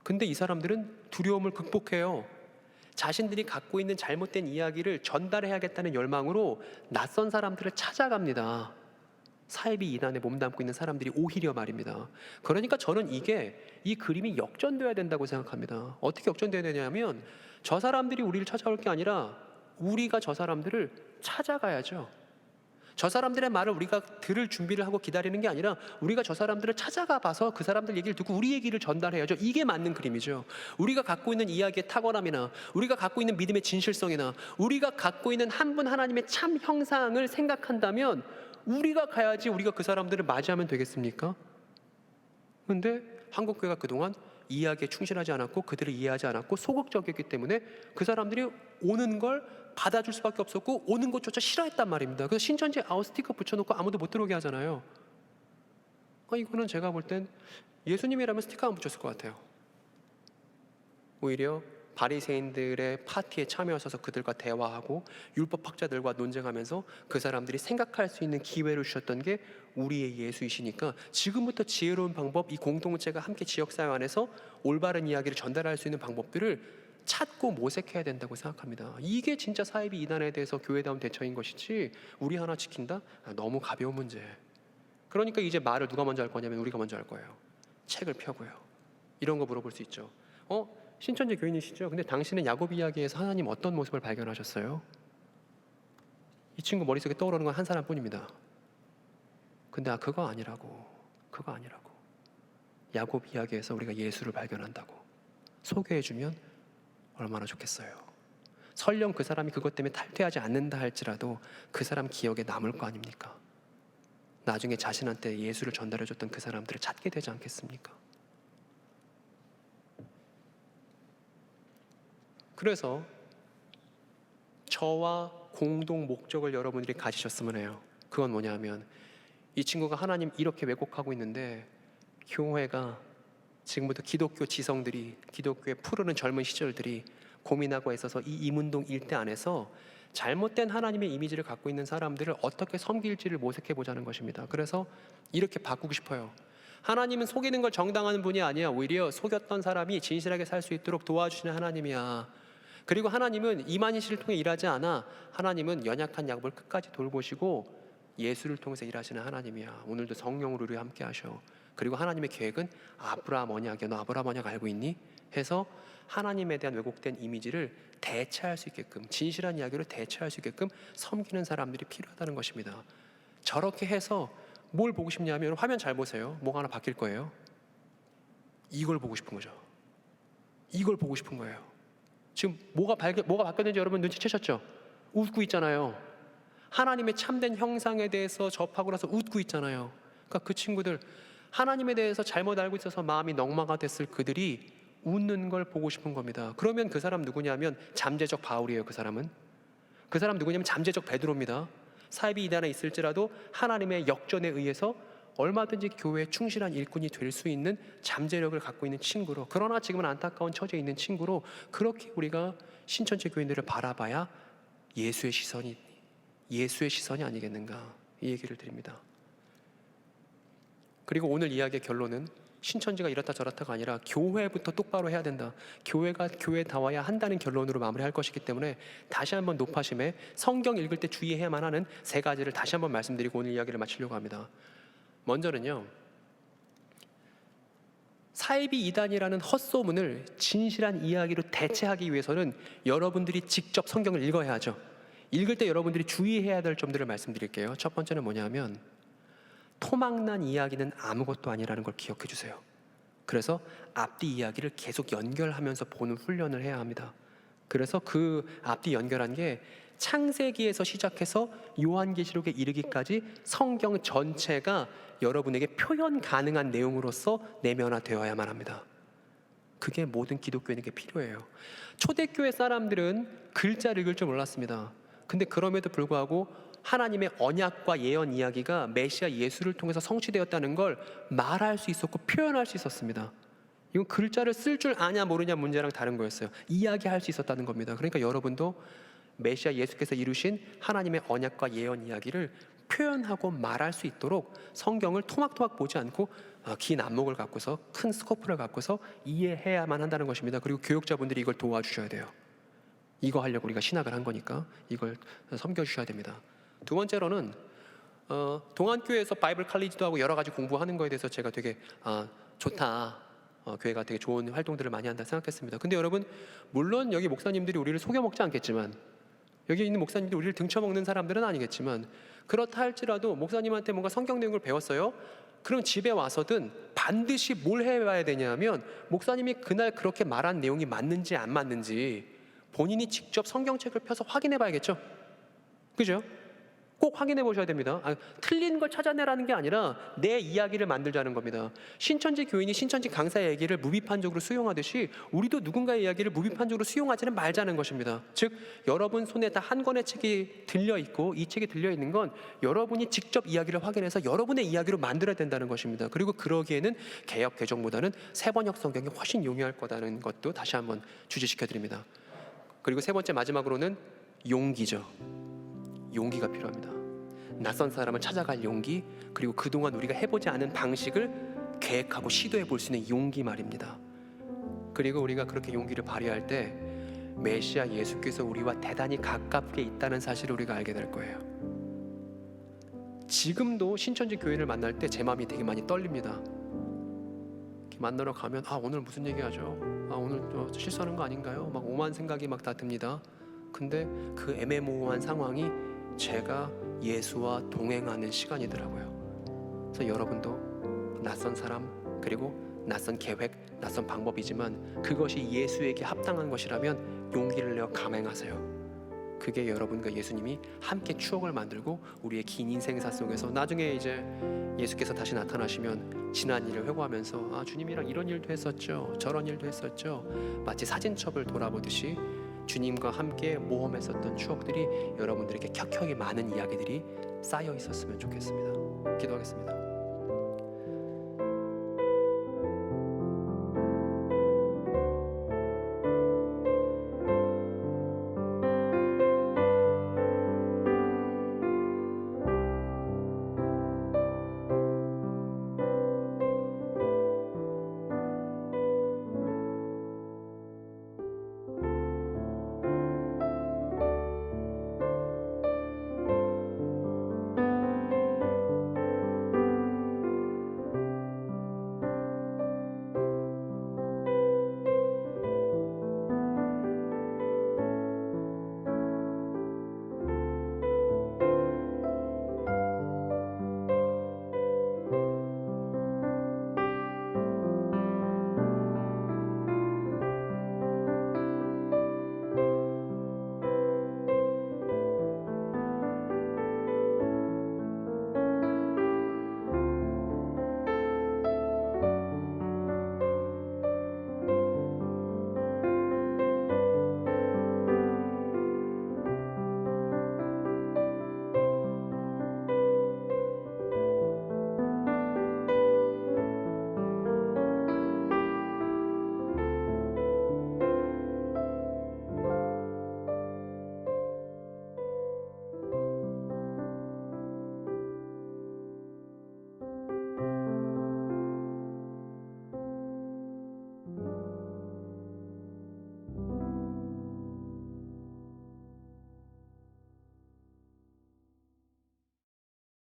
근데 이 사람들은 두려움을 극복해요. 자신들이 갖고 있는 잘못된 이야기를 전달해야겠다는 열망으로 낯선 사람들을 찾아갑니다. 사이비 이단에 몸담고 있는 사람들이 오히려 말입니다. 그러니까 저는 이 그림이 역전돼야 된다고 생각합니다. 어떻게 역전돼야 되냐면 저 사람들이 우리를 찾아올 게 아니라 우리가 저 사람들을 찾아가야죠. 저 사람들의 말을 우리가 들을 준비를 하고 기다리는 게 아니라 우리가 저 사람들을 찾아가 봐서 그 사람들 얘기를 듣고 우리 얘기를 전달해야죠. 이게 맞는 그림이죠. 우리가 갖고 있는 이야기의 탁월함이나 우리가 갖고 있는 믿음의 진실성이나 우리가 갖고 있는 한 분 하나님의 참 형상을 생각한다면 우리가 가야지 우리가 그 사람들을 맞이하면 되겠습니까? 그런데 한국교회가 그동안 이야기에 충실하지 않았고 그들을 이해하지 않았고 소극적이었기 때문에 그 사람들이 오는 걸 받아줄 수밖에 없었고 오는 것조차 싫어했단 말입니다. 그래서 신천지에 아웃스티커 붙여놓고 아무도 못 들어오게 하잖아요. 이거는 제가 볼 땐 예수님이라면 스티커 안 붙였을 것 같아요. 오히려 바리새인들의 파티에 참여하셔서 그들과 대화하고 율법학자들과 논쟁하면서 그 사람들이 생각할 수 있는 기회를 주셨던 게 우리의 예수이시니까 지금부터 지혜로운 방법, 이 공동체가 함께 지역사회 안에서 올바른 이야기를 전달할 수 있는 방법들을 찾고 모색해야 된다고 생각합니다. 이게 진짜 사이비 이단에 대해서 교회다운 대처인 것이지 우리 하나 지킨다? 너무 가벼운 문제. 그러니까 이제 말을 누가 먼저 할 거냐면 우리가 먼저 할 거예요. 책을 펴고요. 이런 거 물어볼 수 있죠. 신천지 교인이시죠? 근데 당신은 야곱 이야기에서 하나님 어떤 모습을 발견하셨어요? 이 친구 머릿속에 떠오르는 건 한 사람뿐입니다. 근데 그거 아니라고. 야곱 이야기에서 우리가 예수를 발견한다고 소개해주면 얼마나 좋겠어요. 설령 그 사람이 그것 때문에 탈퇴하지 않는다 할지라도 그 사람 기억에 남을 거 아닙니까? 나중에 자신한테 예수를 전달해줬던 그 사람들을 찾게 되지 않겠습니까? 그래서 저와 공동 목적을 여러분들이 가지셨으면 해요. 그건 뭐냐 하면 이 친구가 하나님 이렇게 왜곡하고 있는데 교회가 지금부터 기독교 지성들이, 기독교의 푸르는 젊은 시절들이 고민하고 있어서 이 임운동 일대 안에서 잘못된 하나님의 이미지를 갖고 있는 사람들을 어떻게 섬길지를 모색해 보자는 것입니다. 그래서 이렇게 바꾸고 싶어요. 하나님은 속이는 걸 정당하는 분이 아니야. 오히려 속였던 사람이 진실하게 살 수 있도록 도와주시는 하나님이야. 그리고 하나님은 이만희 씨를 통해 일하지 않아. 하나님은 연약한 야곱을 끝까지 돌보시고 예수를 통해서 일하시는 하나님이야. 오늘도 성령으로 우리와 함께 하셔. 그리고 하나님의 계획은 아브라함 언약이야. 너 아브라함 언약 알고 있니? 해서 하나님에 대한 왜곡된 이미지를 대체할 수 있게끔, 진실한 이야기로 대체할 수 있게끔 섬기는 사람들이 필요하다는 것입니다. 저렇게 해서 뭘 보고 싶냐면, 화면 잘 보세요. 뭐가 하나 바뀔 거예요. 이걸 보고 싶은 거죠. 이걸 보고 싶은 거예요. 지금 뭐가 바뀌었는지 여러분 눈치채셨죠? 웃고 있잖아요. 하나님의 참된 형상에 대해서 접하고 나서 웃고 있잖아요. 그러니까 그 친구들, 하나님에 대해서 잘못 알고 있어서 마음이 넉마가 됐을 그들이 웃는 걸 보고 싶은 겁니다. 그러면 그 사람 누구냐면 잠재적 바울이에요. 그 사람 누구냐면 잠재적 베드로입니다. 사이비 이단에 있을지라도 하나님의 역전에 의해서 얼마든지 교회에 충실한 일꾼이 될 수 있는 잠재력을 갖고 있는 친구로, 그러나 지금은 안타까운 처지에 있는 친구로, 그렇게 우리가 신천지 교인들을 바라봐야 예수의 시선이 아니겠는가, 이 얘기를 드립니다. 그리고 오늘 이야기의 결론은 신천지가 이렇다 저렇다가 아니라 교회부터 똑바로 해야 된다, 교회가 교회다워야 한다는 결론으로 마무리할 것이기 때문에 다시 한번 높아심에 성경 읽을 때 주의해야만 하는 세 가지를 다시 한번 말씀드리고 오늘 이야기를 마치려고 합니다. 먼저는요, 사이비 이단이라는 헛소문을 진실한 이야기로 대체하기 위해서는 여러분들이 직접 성경을 읽어야 하죠. 읽을 때 여러분들이 주의해야 될 점들을 말씀드릴게요. 첫 번째는 뭐냐면, 토막난 이야기는 아무것도 아니라는 걸 기억해 주세요. 그래서 앞뒤 이야기를 계속 연결하면서 보는 훈련을 해야 합니다. 그래서 그 앞뒤 연결한 게 창세기에서 시작해서 요한계시록에 이르기까지 성경 전체가 여러분에게 표현 가능한 내용으로서 내면화되어야만 합니다. 그게 모든 기독교인에게 필요해요. 초대교회 사람들은 글자를 읽을 줄 몰랐습니다. 근데 그럼에도 불구하고 하나님의 언약과 예언 이야기가 메시아 예수를 통해서 성취되었다는 걸 말할 수 있었고 표현할 수 있었습니다. 이건 글자를 쓸 줄 아냐 모르냐 문제랑 다른 거였어요. 이야기할 수 있었다는 겁니다. 그러니까 여러분도 메시아 예수께서 이루신 하나님의 언약과 예언 이야기를 표현하고 말할 수 있도록 성경을 토막토막 보지 않고 긴 안목을 갖고서, 큰 스코프를 갖고서 이해해야만 한다는 것입니다. 그리고 교육자분들이 이걸 도와주셔야 돼요. 이거 하려고 우리가 신학을 한 거니까 이걸 섬겨주셔야 됩니다. 두 번째로는 동안교회에서 바이블 칼리지도 하고 여러 가지 공부하는 거에 대해서 제가 되게 좋다, 교회가 되게 좋은 활동들을 많이 한다 생각했습니다. 근데 여러분, 물론 여기 목사님들이 우리를 속여먹지 않겠지만, 여기 있는 목사님들이 우리를 등쳐먹는 사람들은 아니겠지만, 그렇다 할지라도 목사님한테 뭔가 성경 내용을 배웠어요? 그럼 집에 와서든 반드시 뭘 해봐야 되냐면, 목사님이 그날 그렇게 말한 내용이 맞는지 안 맞는지 본인이 직접 성경책을 펴서 확인해 봐야겠죠? 그죠? 꼭 확인해 보셔야 됩니다. 틀린 걸 찾아내라는 게 아니라 내 이야기를 만들자는 겁니다. 신천지 교인이 신천지 강사의 얘기를 무비판적으로 수용하듯이 우리도 누군가의 이야기를 무비판적으로 수용하지는 말자는 것입니다. 즉, 여러분 손에 다 한 권의 책이 들려있고, 이 책이 들려있는 건 여러분이 직접 이야기를 확인해서 여러분의 이야기로 만들어야 된다는 것입니다. 그리고 그러기에는 개역 개정보다는 세번역 성경이 훨씬 용이할 거라는 것도 다시 한번 주지시켜 드립니다. 그리고 세 번째, 마지막으로는 용기죠. 용기가 필요합니다. 낯선 사람을 찾아갈 용기, 그리고 그동안 우리가 해보지 않은 방식을 계획하고 시도해 볼 수 있는 용기 말입니다. 그리고 우리가 그렇게 용기를 발휘할 때 메시아 예수께서 우리와 대단히 가깝게 있다는 사실을 우리가 알게 될 거예요. 지금도 신천지 교인을 만날 때 제 마음이 되게 많이 떨립니다. 만나러 가면 오늘 무슨 얘기하죠? 오늘 실수하는 거 아닌가요? 막 오만 생각이 막 다 듭니다. 근데 그 애매모호한 상황이 제가 예수와 동행하는 시간이더라고요. 그래서 여러분도 낯선 사람, 그리고 낯선 계획, 낯선 방법이지만 그것이 예수에게 합당한 것이라면 용기를 내어 감행하세요. 그게 여러분과 예수님이 함께 추억을 만들고 우리의 긴 인생사 속에서 나중에 이제 예수께서 다시 나타나시면 지난 일을 회고하면서 주님이랑 이런 일도 했었죠, 저런 일도 했었죠, 마치 사진첩을 돌아보듯이 주님과 함께 모험했었던 추억들이 여러분들에게 켜켜이 많은 이야기들이 쌓여 있었으면 좋겠습니다. 기도하겠습니다.